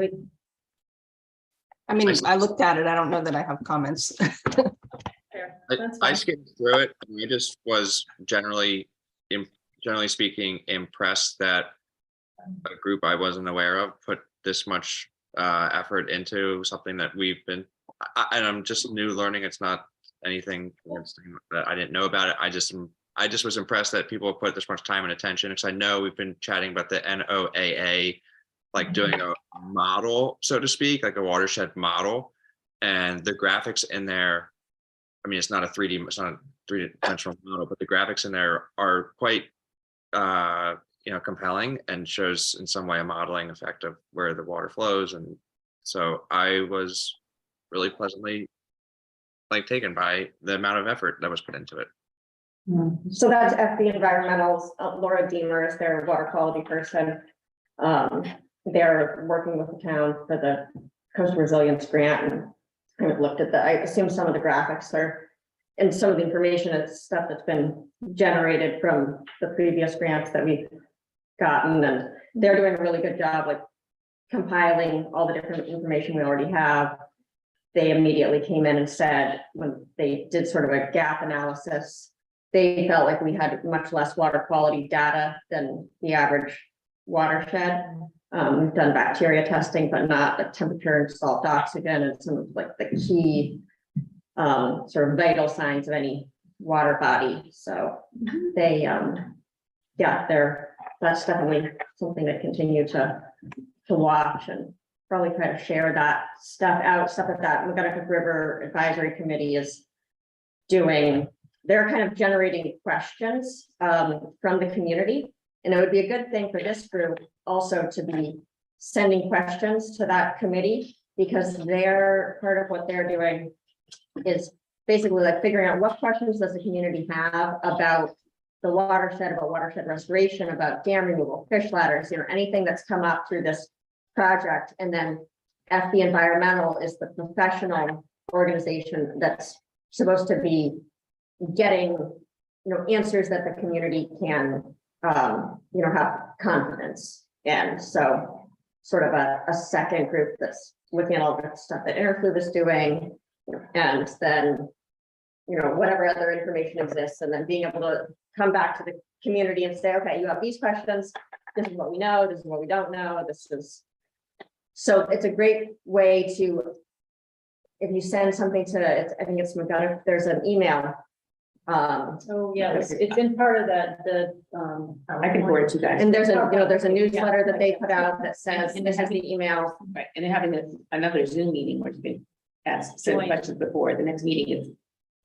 I mean, I looked at it. I don't know that I have comments. That's I fine. skimmed through it. I just was generally speaking, impressed that a group I wasn't aware of put this much effort into something that we've been, and I'm just new learning. It's not anything that I didn't know about it. I just was impressed that people put this much time and attention, because I know we've been chatting about the NOAA, like doing a model, so to speak, like a watershed model, and the graphics in there. I mean, it's not a 3D, it's not a three-dimensional model, but the graphics in there are quite, compelling, and shows in some way a modeling effect of where the water flows. And so I was really pleasantly taken by the amount of effort that was put into it. So that's FB Environmental's Laura Deemer is their water quality person. They're working with the town for the coastal resilience grant, and kind of looked at I assume some of the graphics are, and some of the information and stuff that's been generated from the previous grants that we've gotten, and they're doing a really good job like compiling all the different information we already have. They immediately came in and said, when they did sort of a gap analysis, they felt like we had much less water quality data than the average watershed. We've done bacteria testing, but not the temperature and salt oxygen and some of like the key sort of vital signs of any water body. So they, that's definitely something to continue to watch, and probably try to share that stuff that McGonagall River Advisory Committee is doing. They're kind of generating questions from the community. And it would be a good thing for this group also to be sending questions to that committee, because they're part of what they're doing is basically like figuring out what questions does the community have about the watershed, about watershed restoration, about dam removal, fish ladders, anything that's come up through this project. And then FB Environmental is the professional organization that's supposed to be getting, answers that the community can have confidence. And so sort of a second group that's looking at all the stuff that Interfluve is doing, and then, whatever other information exists, and then being able to come back to the community and say, okay, you have these questions, this is what we know, this is what we don't know, so it's a great way to, if you send something to, I think it's McGonagall, there's an email. Oh, yeah, it's in part of that, I can forward it to you guys. And there's a newsletter that they put out that says, this is the email. Right, and they're having another Zoom meeting where you can ask certain questions before. The next meeting is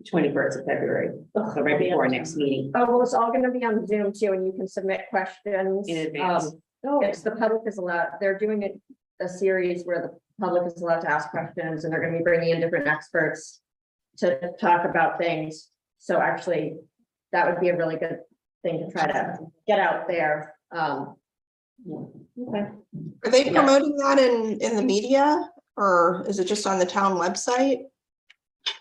the 21st of February, so right before our next meeting. Oh, well, it's all gonna be on Zoom too, and you can submit questions. In advance. It's the public is allowed, they're doing a series where the public is allowed to ask questions, and they're gonna be bringing in different experts to talk about things. So actually, that would be a really good thing to try to get out there. Okay. Are they promoting that in the media, or is it just on the town website?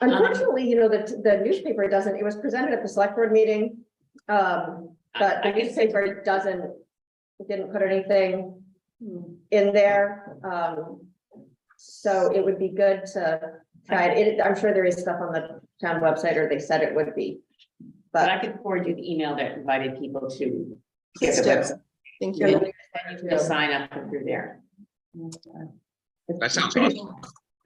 Unfortunately, the newspaper doesn't, it was presented at the select board meeting. But the newspaper didn't put anything in there. So it would be good to try it. I'm sure there is stuff on the town website, or they said it would be. But I can forward you the email that invited people to Please get the do. website. Thank And you. you can just sign up through there. That sounds awesome.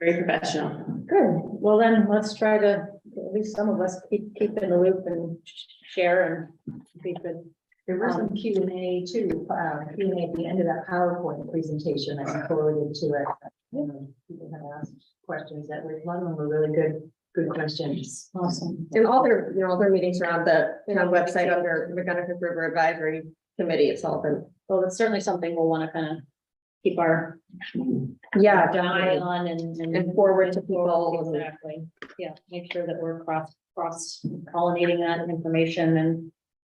Very professional. good. Well, then let's try to, at least some of us keep in the loop and share and be good. There was some Q and A too, Q&A at the end of that PowerPoint presentation. I forwarded to it. People have asked questions that were, one of them were really good questions. Awesome. And all their meetings are on the town website under McGonagall River Advisory Committee. It's all been. Well, it's certainly something we'll want to kind of keep our Yeah, eye definitely. on And forward to people. Exactly. Yeah, make sure that we're cross pollinating that information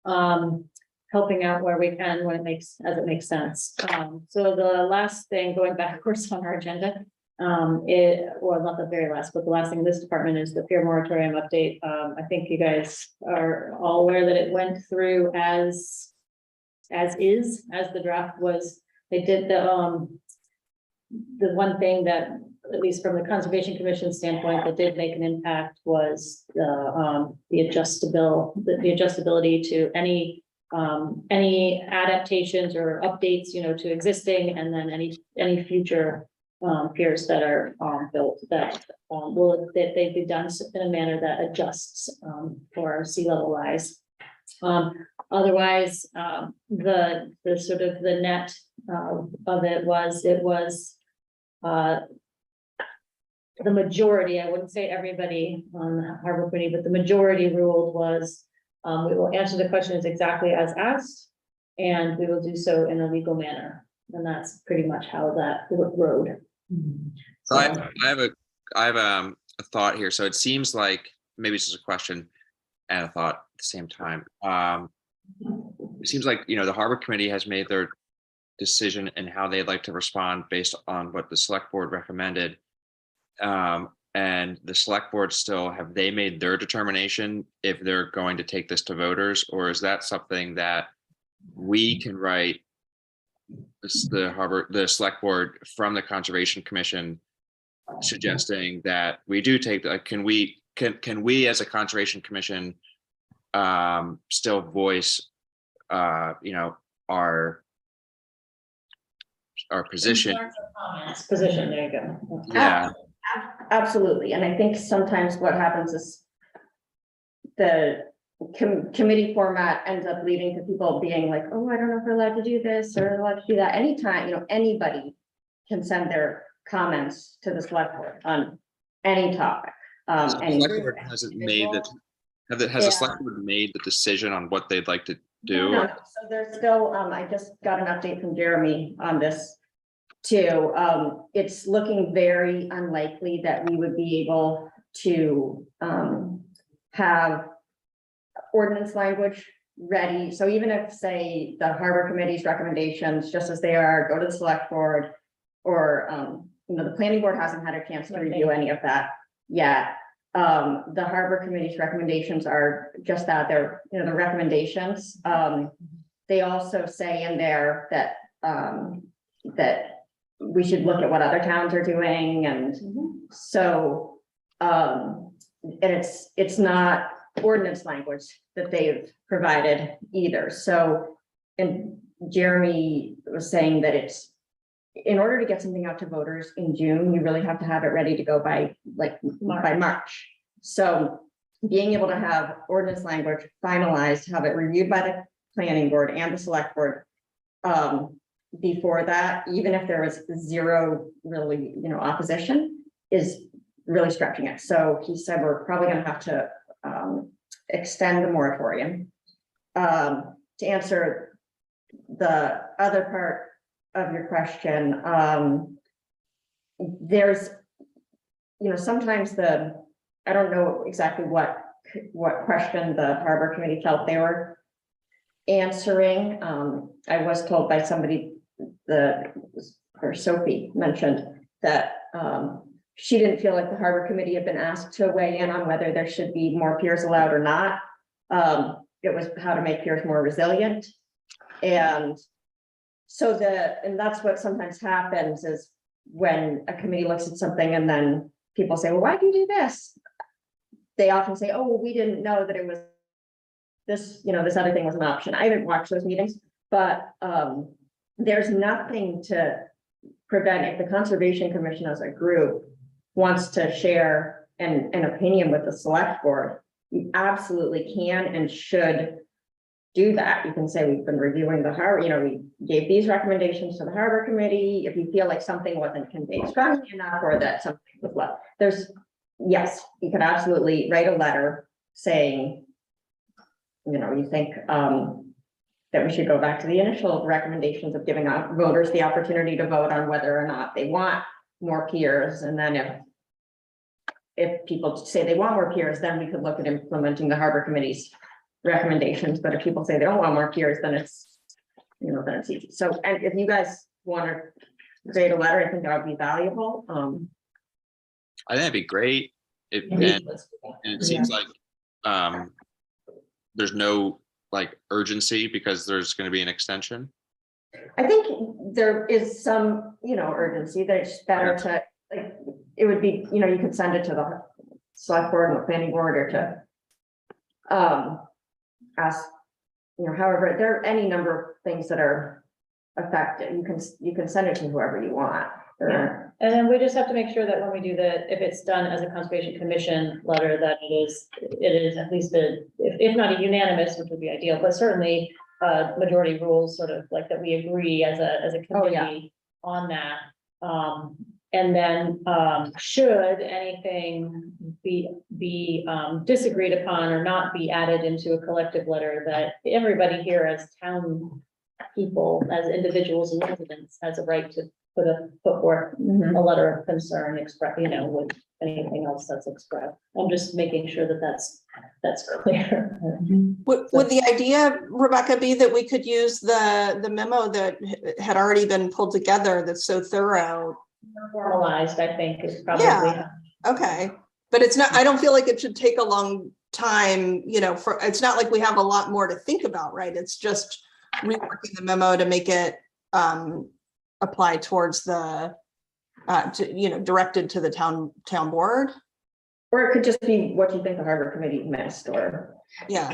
and helping out where we can when as it makes sense. So the last thing, going backwards on our agenda, well, not the very last, but the last thing in this department is the peer moratorium update. I think you guys are all aware that it went through as the draft was. They did the one thing that, at least from the Conservation Commission standpoint, that did make an impact was the adjustability to any adaptations or updates, you know, to existing, and then any future piers that are built that that they've been done in a manner that adjusts for sea level rise. Otherwise, the sort of the net of it was the majority, I wouldn't say everybody on the harbor committee, but the majority ruled was we will answer the questions exactly as asked, and we will do so in a legal manner. And that's pretty much how that rode. So I have a thought here. So it seems like maybe it's just a question and a thought at the same time. It seems like, you know, the harbor committee has made their decision and how they'd like to respond based on what the select board recommended. And the select board still, have they made their determination if they're going to take this to voters, or is that something that we can write the select board from the Conservation Commission suggesting that we do take that? Can we as a Conservation Commission still voice you know, our position? Position, there you go. Yeah. Absolutely, and I think sometimes what happens is the committee format ends up leading to people being like, oh, I don't know if we're allowed to do this or allowed to do that. Anytime, you know, anybody can send their comments to the select board on any topic. So the any select board hasn't made that. Has the select board made the decision on what they'd like to do? No, so there's still, I just got an update from Jeremy on this too. It's looking very unlikely that we would be able to have ordinance language ready. So even if, say, the harbor committee's recommendations, just as they are, go to the select board, or you know, the planning board hasn't had a chance to review any of that yet. The harbor committee's recommendations are just that, they're, you know, the recommendations. They also say in there that that we should look at what other towns are doing, and so and it's not ordinance language that they've provided either. So, and Jeremy was saying that it's, in order to get something out to voters in June, you really have to have it ready to go by by March. So being able to have ordinance language finalized, have it reviewed by the planning board and the select board before that, even if there was zero really, you know, opposition, is really stretching it. So he said we're probably going to have to extend the moratorium. To answer the other part of your question, there's, you know, sometimes I don't know exactly what question the harbor committee felt they were answering. I was told by somebody or Sophie mentioned that she didn't feel like the harbor committee had been asked to weigh in on whether there should be more piers allowed or not. It was how to make piers more resilient. And so and that's what sometimes happens is when a committee looks at something and then people say, well, why do you do this? They often say, oh, well, we didn't know that it was this, you know, this other thing was an option. I haven't watched those meetings, but there's nothing to prevent, if the Conservation Commission as a group wants to share an opinion with the select board, you absolutely can and should do that. You can say, we've been reviewing the harbor, you know, we gave these recommendations to the harbor committee. If you feel like something wasn't conveyed strongly enough, or that something was left, yes, you can absolutely write a letter saying, you know, you think that we should go back to the initial recommendations of giving voters the opportunity to vote on whether or not they want more piers. And then if people say they want more piers, then we could look at implementing the harbor committee's recommendations. But if people say they don't want more piers, then it's, you know, then it's easy. So, and if you guys want to create a letter. I think that would be valuable. I think that'd be great. It, Maybe and, let's do that. and it seems like there's no like urgency because there's going to be an extension. I think there is some, urgency that it's better to, like, it would be, you could send it to the select board and the planning board or to ask, however, there are any number of things that are affected. You can send it to whoever you want. Yeah. And then we just have to make sure that when we do if it's done as a conservation commission letter, that it is at least if not a unanimous, which would be ideal, but certainly majority rules sort of like that we agree as a committee on that. And then should anything be disagreed upon or not be added into a collective letter, that everybody here as town people, as individuals and residents, has a right to put forth a letter of concern, express, with anything else that's expressed. I'm just making sure that that's clear. Would the idea, Rebecca, be that we could use the memo that had already been pulled together that's so thorough? Formalized, I think, is probably. Yeah. Okay, but it's not, I don't feel like it should take a long time, it's not like we have a lot more to think about, right? It's just reworking the memo to make it apply towards the directed to the town board. Or it could just be what you think the harbor committee missed, or. Yeah.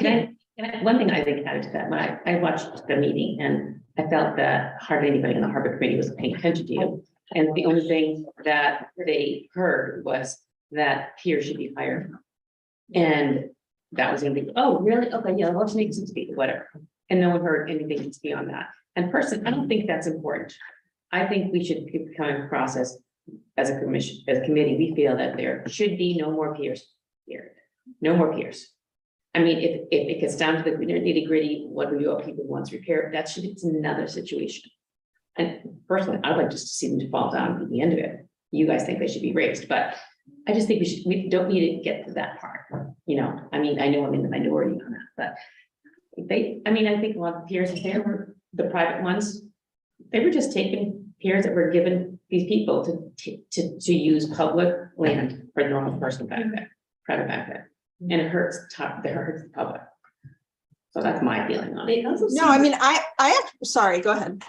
One thing I think added to that, when I watched the meeting and I felt that hardly anybody on the harbor committee was paying attention to you. And the only thing that they heard was that piers should be higher. And that was gonna be, oh, really? Okay, yeah, let's make some speed, whatever. And no one heard anything beyond that. And personally, I don't think that's important. I think we should keep coming across as a commission, as a committee, we feel that there should be no more piers here. No more piers. I mean, if it gets down to the nitty gritty, what do you all people want to repair? It's another situation. And personally, I'd like just to see them to fall down at the end of it. You guys think they should be raised, but I just think we don't need to get to that part. I mean, I know I'm in the minority on that, but I think a lot of piers, if they were the private ones, they were just taking piers that were given these people to use public land for their own personal benefit, private benefit. And it hurts the public. So that's my feeling on it. No, I mean, sorry, go ahead.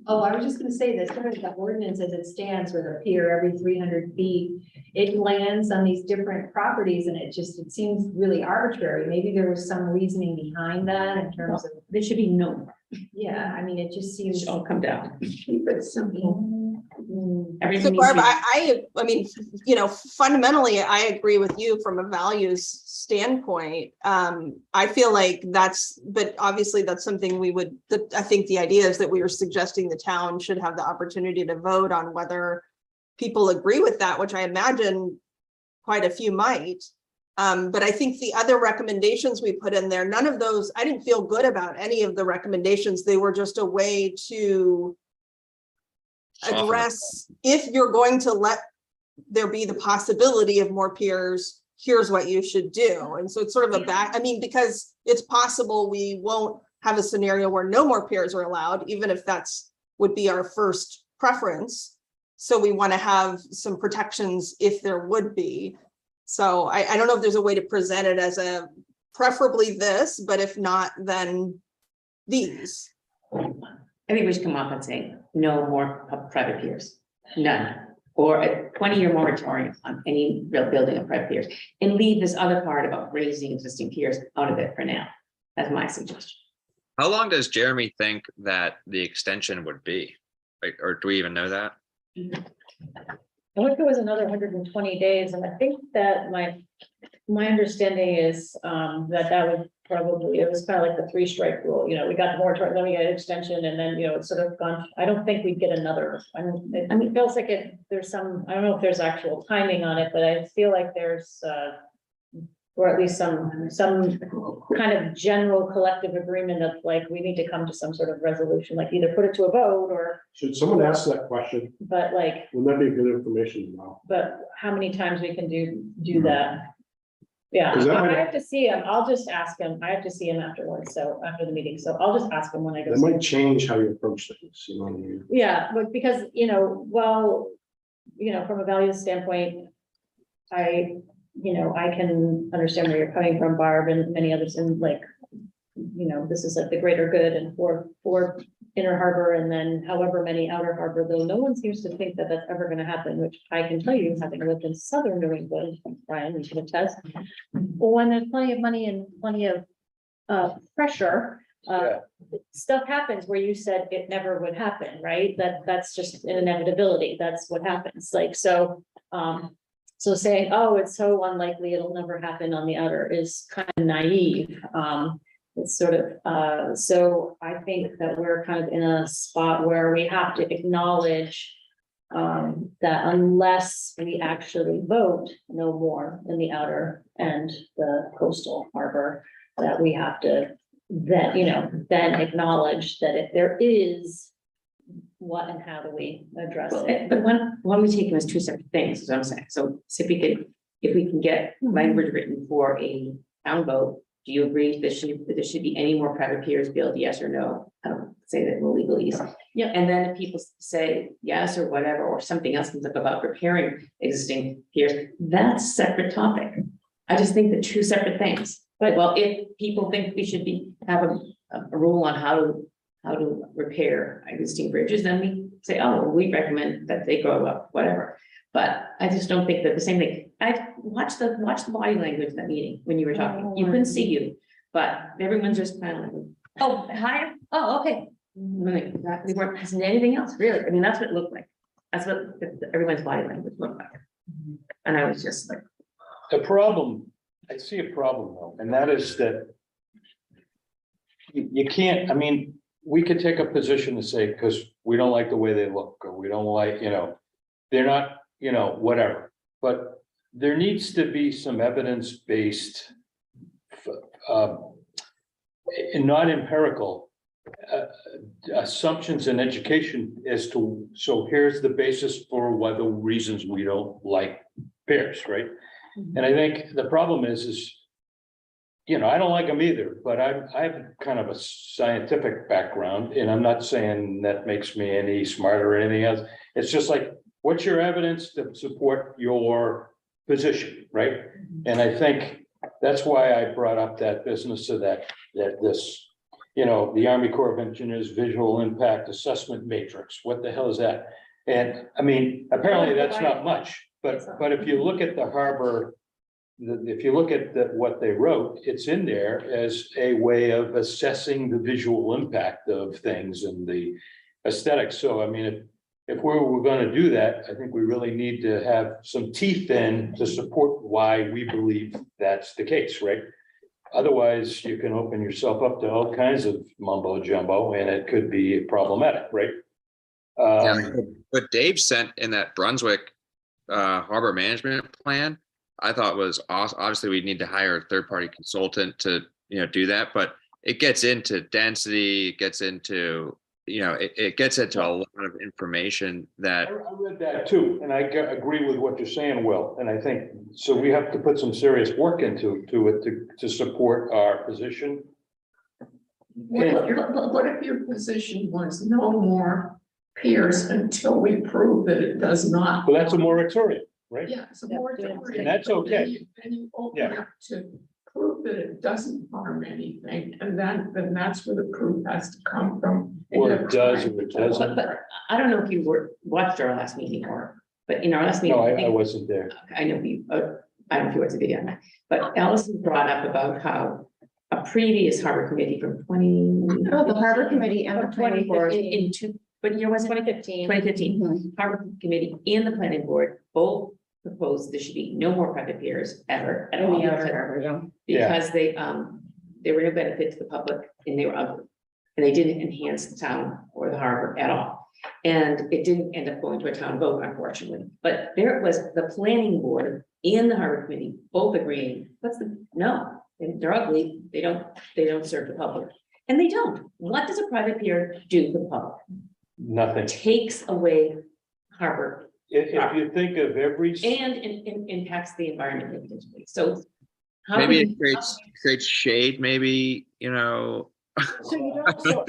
Oh, I was just gonna say that sort of the ordinance as it stands with a pier every 300 feet, it lands on these different properties and it seems really arbitrary. Maybe there was some reasoning behind that in terms of, There should be no more. yeah, I mean, it just It seems. should all come down. So Everything needs Barb, to I mean, fundamentally, I agree with you from a values standpoint. I feel like but obviously that's something I think the idea is that we were suggesting the town should have the opportunity to vote on whether people agree with that, which I imagine quite a few might. But I think the other recommendations we put in there, none of those, I didn't feel good about any of the recommendations. They were just a way to address, if you're going to let there be the possibility of more piers, here's what you should do. And so it's sort of because it's possible we won't have a scenario where no more piers are allowed, even if would be our first preference. So we want to have some protections if there would be. So I don't know if there's a way to present it as preferably this, but if not, then these. I think we should come up and say, no more private piers, none. Or a 20-year moratorium on any real building of private piers, and leave this other part about raising existing piers out of it for now. That's my suggestion. How long does Jeremy think that the extension would be? Like, or do we even know that? I think it was another 120 days, and I think that my understanding is that would probably, it was kind of like the 3-strike rule. We got the moratorium, then we got an extension, and then it's sort of gone. I don't think we'd get another. It feels like there's some. I don't know if there's actual timing on it, but I feel like there's or at least some kind of general collective agreement of like we need to come to some sort of resolution, like either put it to a vote or. Should someone ask that question? But like. Wouldn't that be good information to know? But how many times we can do that? Yeah, 'Cause that I might- have to see him. I'll just ask him. I have to see him afterwards, so after the meeting. So I'll just ask him when I go. That see him. might change how you approach things, you know what I mean? Yeah, but because, you know, well, you know, from a values standpoint, I, you know, I can understand where you're coming from, Barb, and many others, and like, you know, this is like the greater good and for inner harbor and then however many outer harbor, though no one seems to think that that's ever gonna happen, which I can tell you, having lived in southern New England, Brian, you can attest. When there's plenty of money and plenty of pressure, stuff happens where you said it never would happen, right? That's just an inevitability. That's what happens. Like, so, so saying, oh, it's so unlikely it'll never happen on the outer is kind of naive. It's sort of, so I think that we're kind of in a spot where we have to acknowledge that unless we actually vote no more in the outer and the coastal harbor, that we have to then, you know, then acknowledge that if there is, what and how do we address it? But one we take them as two separate things, is what I'm saying. So if we can get language written for a town vote, do you agree that there should be any more private piers built, yes or no? I don't say that in legalese. Yeah. And then if people say yes or whatever, or something else comes up about repairing existing piers, that's a separate topic. I just think they're two separate things. But well, if people think we should have a rule on how to repair existing bridges, then we say, oh, well, we recommend that they grow up, whatever. But I just don't think that the same thing. I watched the body language of that meeting when you were talking. You couldn't see you, but everyone's just kind of like, oh, hi, oh, okay. They weren't listening to anything else, really. I mean, that's what it looked like. That's what everyone's body language looked like. And I was just like, The problem, I see a problem though, and that is that you can't, I mean, we could take a position to say, because we don't like the way they look, or we don't like, you know, they're not, you know, whatever. But there needs to be some evidence-based, and not empirical, assumptions in education as to, so here's the basis for why the reasons we don't like pears, right? And I think the problem is, you know, I don't like them either, but I have kind of a scientific background, and I'm not saying that makes me any smarter or anything else. It's just like, what's your evidence to support your position, right? And I think that's why I brought up that business of that this, you know, the Army Corps of Engineers Visual Impact Assessment Matrix. What the hell is that? And I mean, apparently that's not much, but if you look at the harbor, if you look at what they wrote, it's in there as a way of assessing the visual impact of things and the aesthetics. So I mean, if we're going to do that, I think we really need to have some teeth in to support why we believe that's the case, right? Otherwise, you can open yourself up to all kinds of mumbo jumbo, and it could be problematic, right? What Dave sent in that Brunswick harbor management plan, I thought was awesome. Obviously, we need to hire a third-party consultant to, you know, do that, but it gets into density, it gets into, you know, it gets into a lot of information that. I read that too, and I agree with what you're saying, Will, and I think, so we have to put some serious work into it to support our position. What if your position was no more piers until we prove that it does not? Well, that's a moratorium, right? Yeah, it's a moratorium. And that's okay. Then you open Yeah. up to prove that it doesn't harm anything, and then that's where the proof has to come from. Or it does, or it doesn't. but I don't know if you watched our last meeting but in our last meeting. No, I think- wasn't there. I know you, I don't know if you watched the video on that, but Allison brought up about how a previous harbor committee from 20. Oh, the harbor committee and the planning board. What year was it? 2015. 2015. Mhm. Harbor committee and the planning board both proposed there should be no more private piers ever at In all. the outer harbor, yeah. Yeah. Because there were no benefit to the public and they were ugly. And they didn't enhance the town or the harbor at all. And it didn't end up going to a town vote, unfortunately. But there was the planning board and the harbor committee both agreeing, they're ugly, they don't serve the public. And they don't. What does a private pier do for the public? Nothing. Takes away harbor If you think of every. and impacts the environment negatively. So How Maybe could it you- creates shade, maybe, you know. So you don't, so,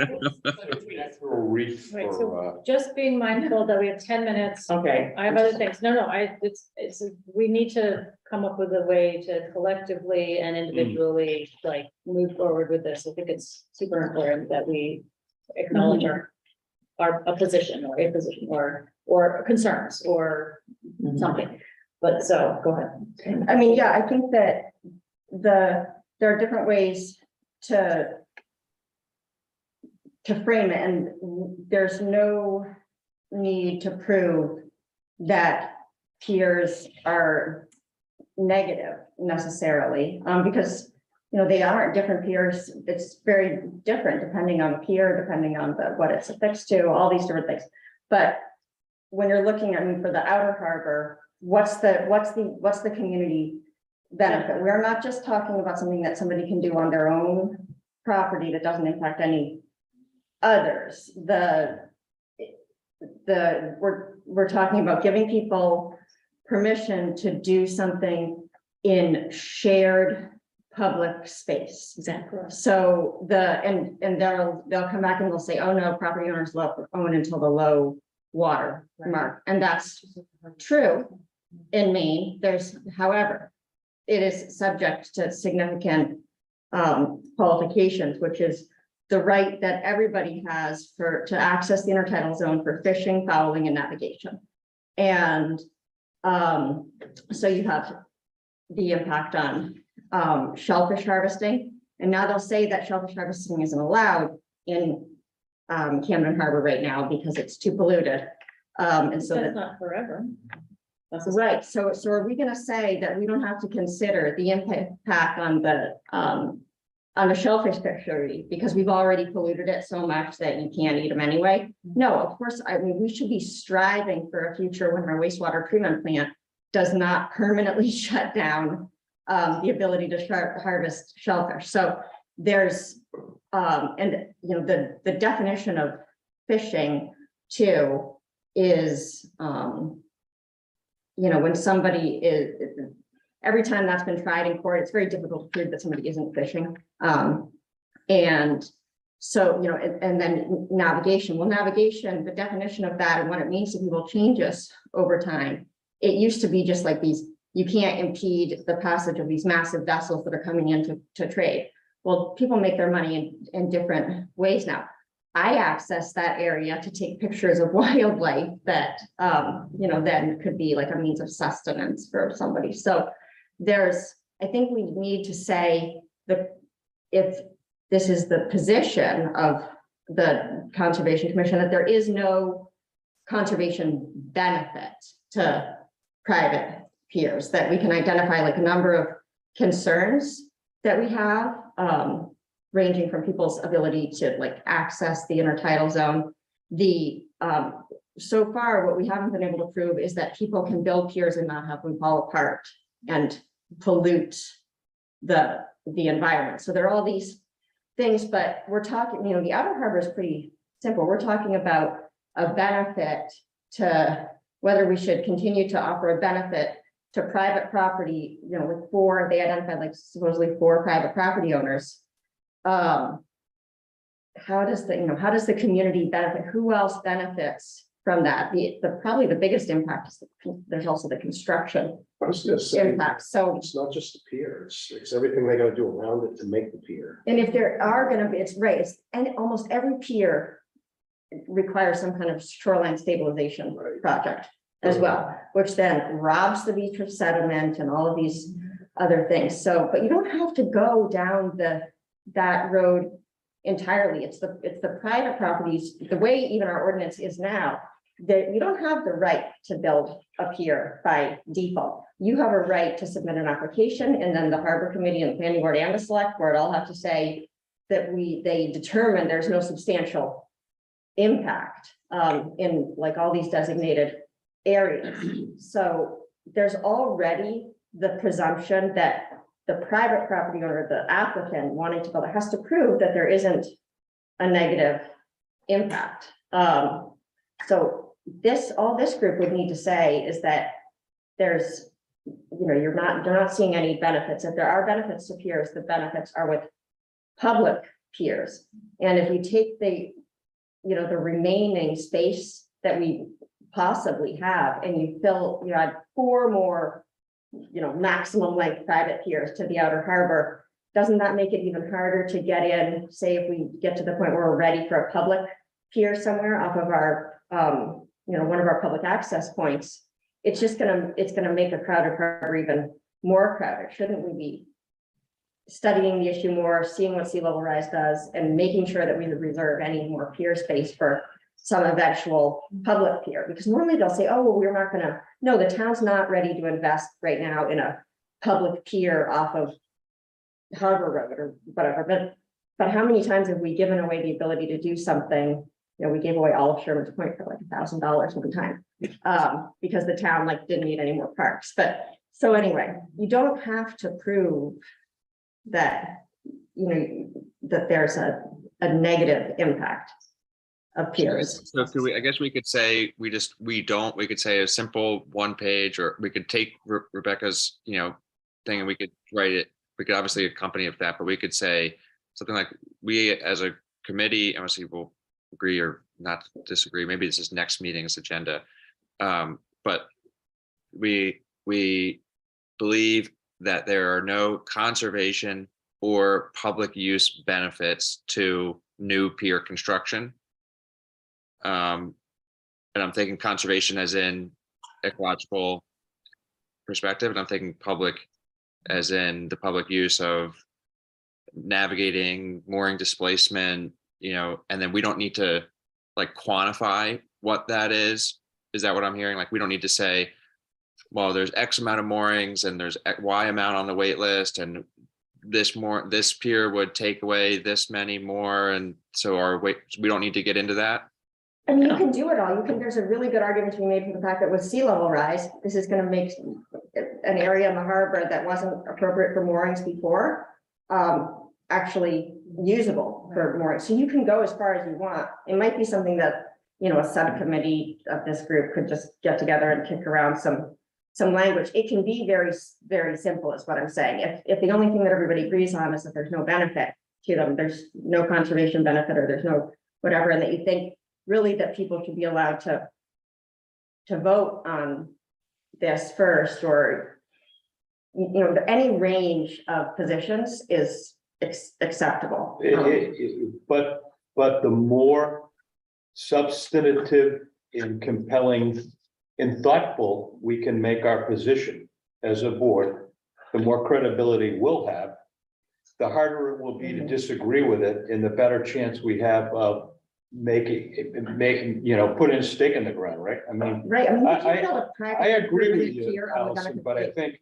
Right, so just being mindful that we have 10 minutes. Okay. I have other things. No, it's, we need to come up with a way to collectively and individually, like, move forward with this. I think it's super important that we acknowledge a position or concerns or something. But so, go ahead. I mean, yeah, I think that there are different ways to frame it, and there's no need to prove that peers are negative necessarily, because, you know, they aren't different peers. It's very different depending on the peer, depending on what it's affixed to, all these different things. But when you're looking at, I mean, for the outer harbor, what's the community benefit? We're not just talking about something that somebody can do on their own property that doesn't impact any others. We're talking about giving people permission to do something in shared public space. Exactly. So and they'll come back and they'll say, oh no, property owners own until the low water mark. And that's true in Maine. However, it is subject to significant qualifications, which is the right that everybody has to access the intertidal zone for fishing, fouling, and navigation. And so you have the impact on shellfish harvesting. And now they'll say that shellfish harvesting isn't allowed in Camden Harbor right now because it's too polluted. And so That's not forever. that's right. So are we gonna say that we don't have to consider the impact on the shellfish fishery because we've already polluted it so much that you can't eat them anyway? No, of course, I mean, we should be striving for a future when our wastewater treatment plant does not permanently shut down the ability to harvest shellfish. So there's, and you know, the definition of fishing too is, you know, when somebody is, every time that's been tried in court, it's very difficult to prove that somebody isn't fishing. And so, you know, and then navigation, well, navigation, the definition of that and what it means to people changes over time. It used to be just like you can't impede the passage of these massive vessels that are coming in to trade. Well, people make their money in different ways now. I access that area to take pictures of wildlife that, you know, then could be like a means of sustenance for somebody. So I think we need to say that if this is the position of the Conservation Commission, that there is no conservation benefit to private peers, that we can identify like a number of concerns that we have, ranging from people's ability to like access the intertidal zone. So far, what we haven't been able to prove is that people can build piers and not have them fall apart and pollute the environment. So there are all these things, but we're talking, you know, the outer harbor is pretty simple. We're talking about a benefit to whether we should continue to offer a benefit to private property, you know, with they identified like supposedly 4 private property owners. How does the community benefit? Who else benefits from that? Probably the biggest impact is there's also the construction I was gonna say, impact. So, it's not just the pier, it's everything they gotta do around it to make the pier. and if there are gonna be, and almost every pier requires some kind of shoreline stabilization Right. project as well, which then robs the beach of sediment and all of these other things. So, but you don't have to go down that road entirely. It's the private properties, the way even our ordinance is now, that you don't have the right to build a pier by default. You have a right to submit an application, and then the harbor committee and the planning board and the select board all have to say that they determine there's no substantial impact in like all these designated areas. So there's already the presumption that the private property owner, the applicant wanting to build, has to prove that there isn't a negative impact. So all this group would need to say is that there's you're not seeing any benefits. If there are benefits to piers, the benefits are with public piers. And if you take the remaining space that we possibly have and you add 4 more, maximum length private piers to the outer harbor, doesn't that make it even harder to get in, say, if we get to the point where we're ready for a public pier somewhere off of our, one of our public access points? It's gonna make a crowded harbor even more crowded. Shouldn't we be studying the issue more, seeing what sea level rise does, and making sure that we reserve any more pier space for some eventual public pier? Because normally they'll say, oh, well, we're not gonna, no, the town's not ready to invest right now in a public pier off of Harbor Road or whatever, but how many times have we given away the ability to do something? We gave away all of Sherman's Point for like $1,000 one time, because the town didn't need any more parks. But so anyway, you don't have to prove that, that there's a negative impact of piers. So could we, I guess we could say, we could say a simple 1 page, or we could take Rebecca's, thing and we could write it. We could obviously accompany it with that, but we could say something like, we as a committee, obviously will agree or not disagree. Maybe this is next meeting's agenda. But we believe that there are no conservation or public use benefits to new pier construction. And I'm thinking conservation as in ecological perspective, and I'm thinking public as in the public use of navigating, mooring displacement, and then we don't need to quantify what that is. Is that what I'm hearing? We don't need to say, well, there's X amount of moorings and there's Y amount on the wait list, and this pier would take away this many more, and so we don't need to get into that. I mean, you can do it all. There's a really good argument to be made for the fact that with sea level rise, this is going to make an area in the harbor that wasn't appropriate for moorings before, actually usable for moorings. So you can go as far as you want. It might be something that, a subcommittee of this group could just get together and kick around some language. It can be very, very simple is what I'm saying. If the only thing that everybody agrees on is that there's no benefit to them, there's no conservation benefit, or there's no whatever, and that you think really that people should be allowed to vote on this first, or any range of positions is acceptable. But the more substantive and compelling and thoughtful we can make our position as a board, the more credibility we'll have, the harder it will be to disagree with it, and the better chance we have of making, putting a stake in the ground, right? I mean, Right. I agree with you, Allison, but I think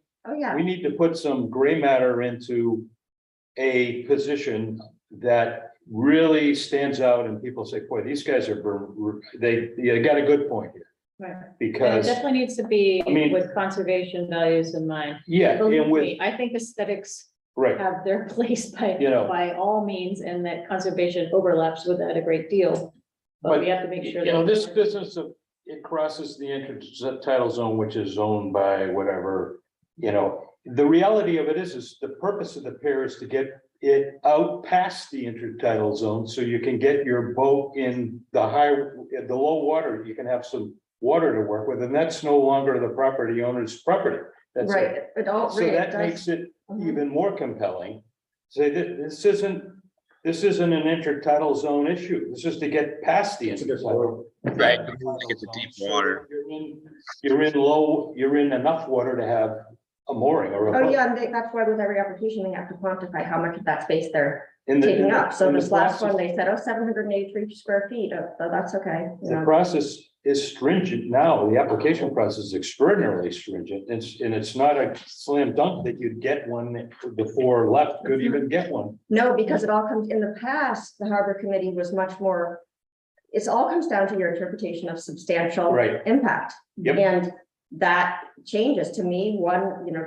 we need to put some gray matter into a position that really stands out, and people say, boy, these guys they got a good point here. Right. Because it definitely needs to be with conservation values in mind. Yeah, Believe and with me, I think aesthetics right. have their place by all means, and that conservation overlaps with that a great deal. But we have to make sure that this business of it crosses the intertidal zone, which is owned by whatever, the reality of it is the purpose of the pier is to get it out past the intertidal zone, so you can get your boat in the low water. You can have some water to work with, and that's no longer the property owner's property. That's right. So that makes it even more compelling. Say that this isn't an intertidal zone issue. This is to get past the intertidal. Right. I think it's a deep water. You're in enough water to have a mooring or a boat. Yeah, and that's why with every application, they have to quantify how much of that space they're taking up. So this last one, they said, 783 square feet. So that's okay. The process is stringent now. The application process is extraordinarily stringent. It's not a slam dunk that you'd get one before left could even get one. No, because it all comes, in the past, the Harbor Committee was much more, it all comes down to your interpretation of substantial impact. Yep. And that changes to me.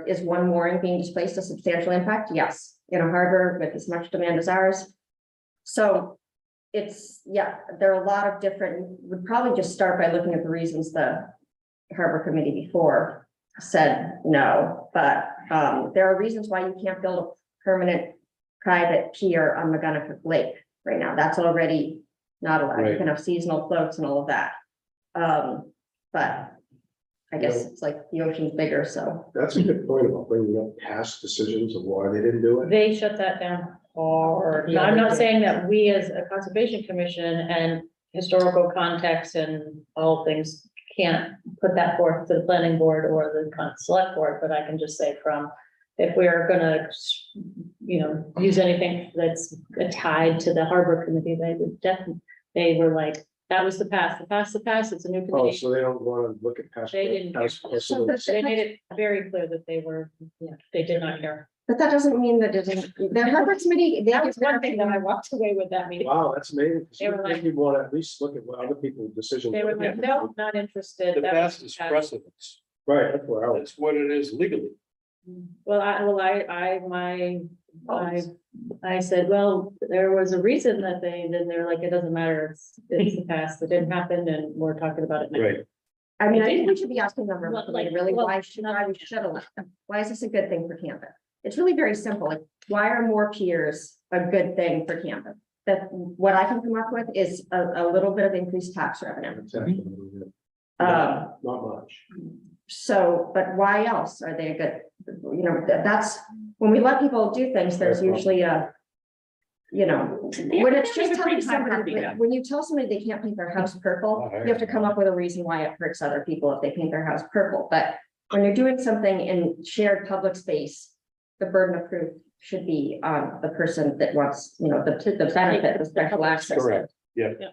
Is one mooring being displaced a substantial impact? Yes, in a harbor with as much demand as ours. So there are a lot of different, would probably just start by looking at the reasons the Harbor Committee before said no, but, there are reasons why you can't build a permanent private pier on McGonagall Lake right now. That's already not allowed. You Right. can have seasonal floats and all of that. But I guess it's like the ocean's bigger, so. That's a good point about bringing up past decisions of why they didn't do it. They shut that down, or, Yeah, I'm they not did. saying that we as a conservation commission and historical context and all things can't put that forth to the planning board or the select board, but I can just say from, if we're gonna, use anything that's tied to the harbor committee, they would definitely, they were like, that was the past, it's a new Oh, committee. so they don't want to look at past. They didn't care. past precedents. They made it very clear that they were, they did not care. But that doesn't mean that it isn't, the harbor committee, they That was one thing that I walked away with that meeting. Wow, that's amazing. They were like- You want to at least look at what other people's decisions. They were like, no, not interested. The That past was is past. precedence. Right, that's where I was. That's what it is legally. Well, I said, well, there was a reason that then they're like, it doesn't matter, it's the past, it didn't happen, and we're talking about it now. Right. I mean, I think we should be asking them, Well, like, really, well, why we should elect them? Why is this a good thing for Camden? It's really very simple, like, why are more piers a good thing for Camden? That, what I can come up with is a little bit of increased tax revenue. That's actually it. Um, Not much. so, but why else are they a good, that's, when we let people do things, there's usually a, when it's just telling somebody, when you tell somebody they can't paint their house purple, you have to come up with a reason why it hurts other people if they paint their house purple. But when you're doing something in shared public space, the burden of proof should be on the person that wants, the benefit, the special access. Correct.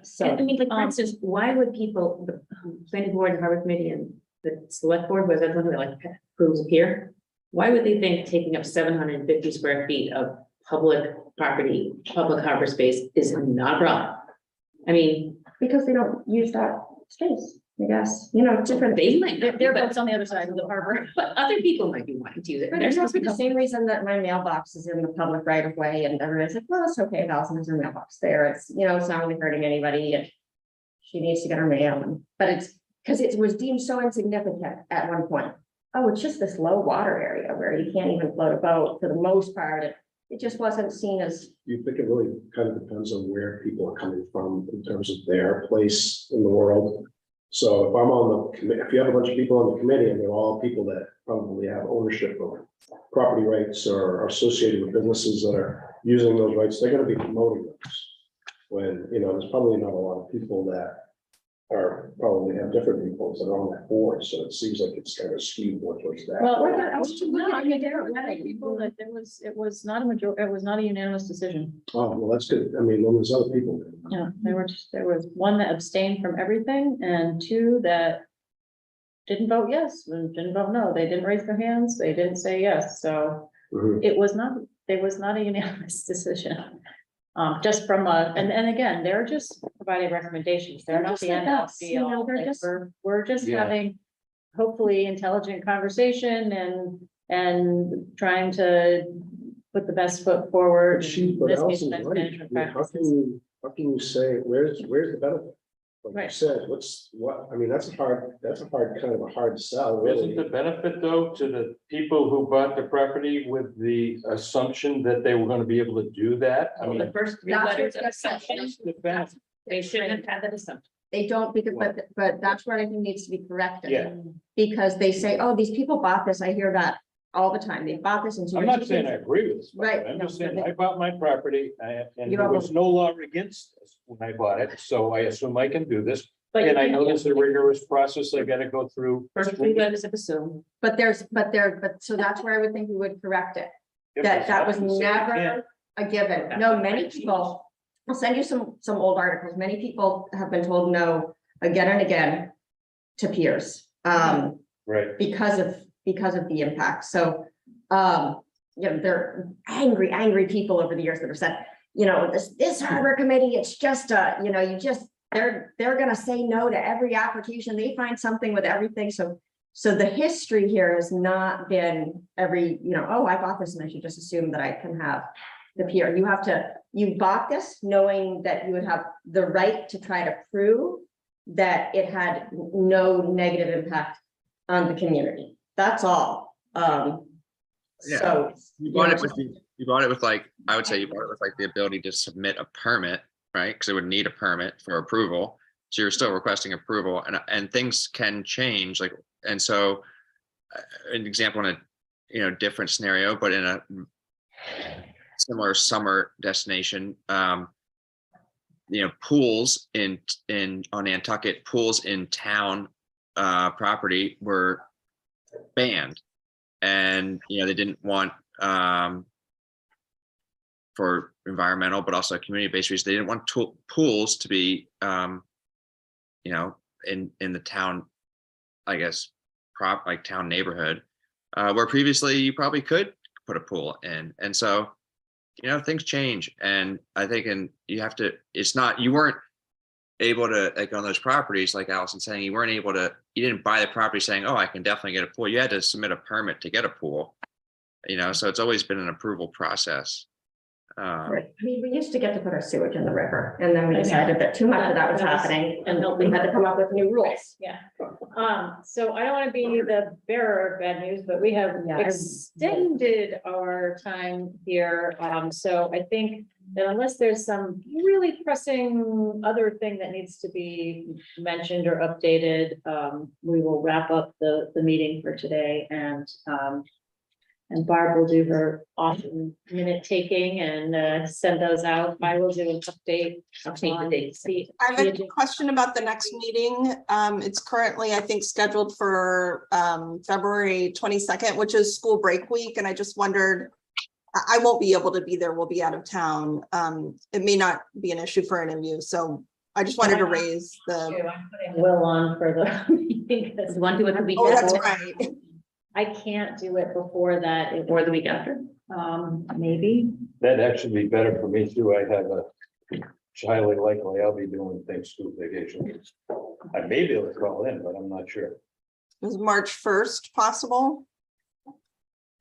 So, I mean, like, for instance, why would people, the planning board and harbor committee and the select board, was everyone that like approves a pier? Why would they think taking up 750 square feet of public property, public harbor space is not a problem? I mean, because they don't use that space, I guess, different. they might, Their but boat's on the other side of the harbor. other people might be wanting to use it. But There's it's no not for the same reason that my mailbox is in the public right of way and everybody's like, well, it's okay, Allison has her mailbox there. It's, it's not really hurting anybody and she needs to get her mail. But it's because it was deemed so insignificant at one point. Oh, it's just this low water area where you can't even float a boat for the most part. It just wasn't seen as, You think it really kind of depends on where people are coming from in terms of their place in the world. So if I'm on the committee, if you have a bunch of people on the committee and they're all people that probably have ownership of property rights or are associated with businesses that are using those rights, they're gonna be promoting those. When, there's probably not a lot of people that are probably have different viewpoints that are on that board, so it seems like it's kind of skewed more towards that. Well, no, I mean, there were many people that it was not a majority, it was not a unanimous decision. Oh, well, that's good. I mean, when there's other people. Yeah, there was one that abstained from everything and two that didn't vote yes, and didn't vote no. They didn't raise their hands. They didn't say yes. So Mhm. it was not a unanimous decision. Just from and again, they're just providing recommendations. They're not just the like end all us, be all. they're Like, just- we're just Yeah. having hopefully intelligent conversation and trying to put the best foot forward. But she, in but this case, Allison's best right. I management mean, practices. how can you say, where's the benefit? Like you Right. said, I mean, that's a hard kind of a hard sell, Isn't really. the benefit though to the people who bought the property with the assumption that they were gonna be able to do that? I The mean. first three That's letters what of the assumption assumption, the benefit. they shouldn't have had that assumption. they don't, because, but that's what I think needs to be corrected. Yeah. Because they say, oh, these people bought this. I hear that all the time. They bought this. I'm not saying I agree with this. Right, I'm no, just saying, no, I bought my property and You there have a- was no law against this when I bought it, so I assume I can do this. But And I you know can't- there's a rigorous process I gotta go through. First three letters of assume. But so that's where I would think we would correct it. If That it's that was not, you say you can't. never a given. No, many people, I'll send you some old articles. Many people have been told no again and again to peers. Right. Because of the impact. So, they're angry people over the years that have said, this harbor committee, it's just they're gonna say no to every application. They find something with everything. So the history here has not been oh, I bought this and I should just assume that I can have the pier. You bought this knowing that you would have the right to try to prove that it had no negative impact on the community. that's all. Yeah. So. You bought it with you bought it with like, I would say you bought it with like the ability to submit a permit, right? Because it would need a permit for approval. So you're still requesting approval and things can change like, and so an example in a, different scenario, but in a similar summer destination, pools on Nantucket, pools in town property were banned. And, they didn't want, for environmental, but also community-based reasons, they didn't want pools to be, in the town, I guess, like town neighborhood, where previously you probably could put a pool in. And so, things change. And I think, you weren't able to, like on those properties, like Allison saying, you didn't buy the property saying, oh, I can definitely get a pool. You had to submit a permit to get a pool, so it's always been an approval process. Right. I mean, we used to get to put our sewage in the river, and then we decided that too much of that was happening, and we had to come up with new rules. Yeah. So I don't want to be the bearer of bad news, but we have extended our time here. So I think that unless there's some really pressing other thing that needs to be mentioned or updated, we will wrap up the meeting for today, and Barb will do her awesome minute taking and send those out. I will do an update. I'll change the date. I have a question about the next meeting. It's currently, I think, scheduled for February 22nd, which is school break week. And I just wondered, I won't be able to be there. We'll be out of town. It may not be an issue for any of you. So I just wanted to raise the. I'm putting Will on for the meeting. You want to do it the week Oh, that's after? right. I can't do it before that. Or the week after? Maybe. That'd actually be better for me too. I have highly likely I'll be doing things school vacation. I may be able to call in, but I'm not sure. Is March 1st possible?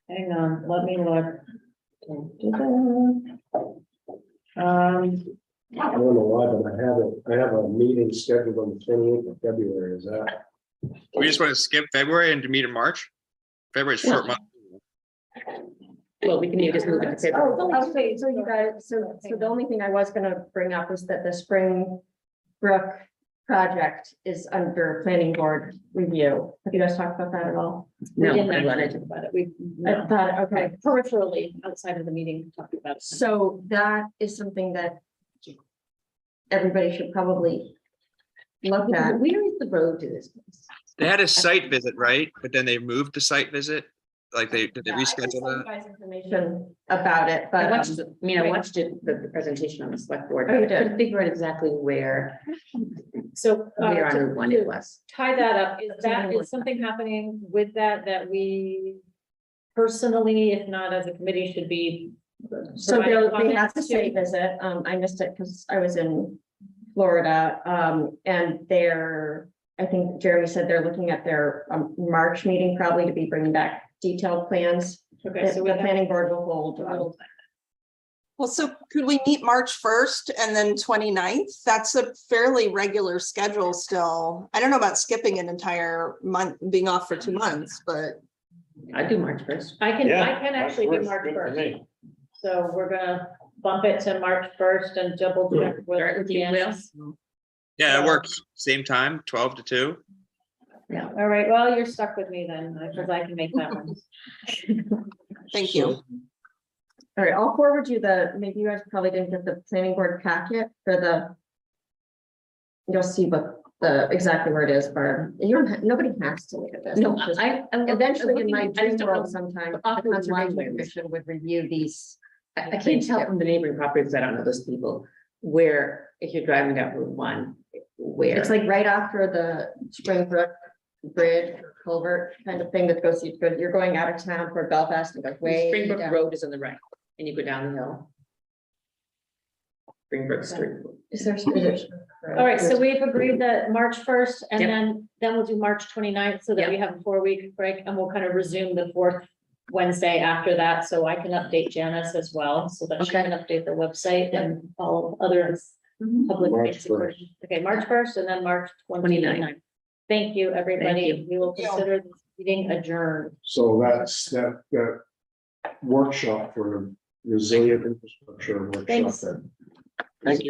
Hang on, let me look. I don't know why, but I have a meeting scheduled on the 28th of February. Is that? We just want to skip February and to meet in March. February's short month. Well, we can just move it to February. Oh, okay, so you guys, so the only thing I was gonna bring up is that the Springbrook project is under planning board review. Have you guys talked about that at all? No, We didn't I actually wanted talk about it. We I thought, okay, peripherally outside of the meeting talked about it. so that is something that everybody should probably look at. Where is the road to this place? They had a site visit, right? But then they moved the site visit. Like did they Yeah, I can reschedule send you that? guys information about it, I but watched, I watched it, the presentation on the select board. Oh, you I did? couldn't figure out exactly where So on Route 1 it was. tie that up, Something is something happening with that we personally, if not as a committee, should be. so providing they had comments the to? state visit. I missed it because I was in Florida. And I think Jeremy said they're looking at their March meeting probably to be bringing back detailed plans. Okay, so The we have planning board will hold. a little. Well, so could we meet March 1st and then 29th? That's a fairly regular schedule still. I don't know about skipping an entire month, being off for 2 months, but I do March 1st. I can actually do March 1st. So we're gonna bump it to March 1st and double check with Start with you, Will. Janice. Yeah, it works. Same time, 12 to 2. All right, well, you're stuck with me then, because I can make that one. thank you. All right, I'll forward you maybe you guys probably didn't get the planning board packet for you'll see exactly where it is, Barb. Nobody has to look at this. No, It's just- Eventually in my dream world sometime, the conservation commission would review these. I can't tell from the neighboring properties, I don't know those people, where, if you're driving down Route 1, where. It's like right after the Springbrook Bridge culvert kind of thing that goes, you're going out of town for Belfast and goes way Springbrook down. Road is on the right, and you go down the hill. Springbrook Street. Is there? All right, so we've agreed that March 1st and Yep. then we'll do March 29th so that we have a 4-week break and we'll kind of resume the 4th Wednesday after that. So I can update Janice as well, so that she can update the website and all other public. March basic 1st. versions. Okay, March 1st and then March 29th. Thank you, everybody. Thank you. We will Thank you. consider this Meeting adjourned. So that's that workshop for resilient infrastructure workshop. Thanks. that Thank you.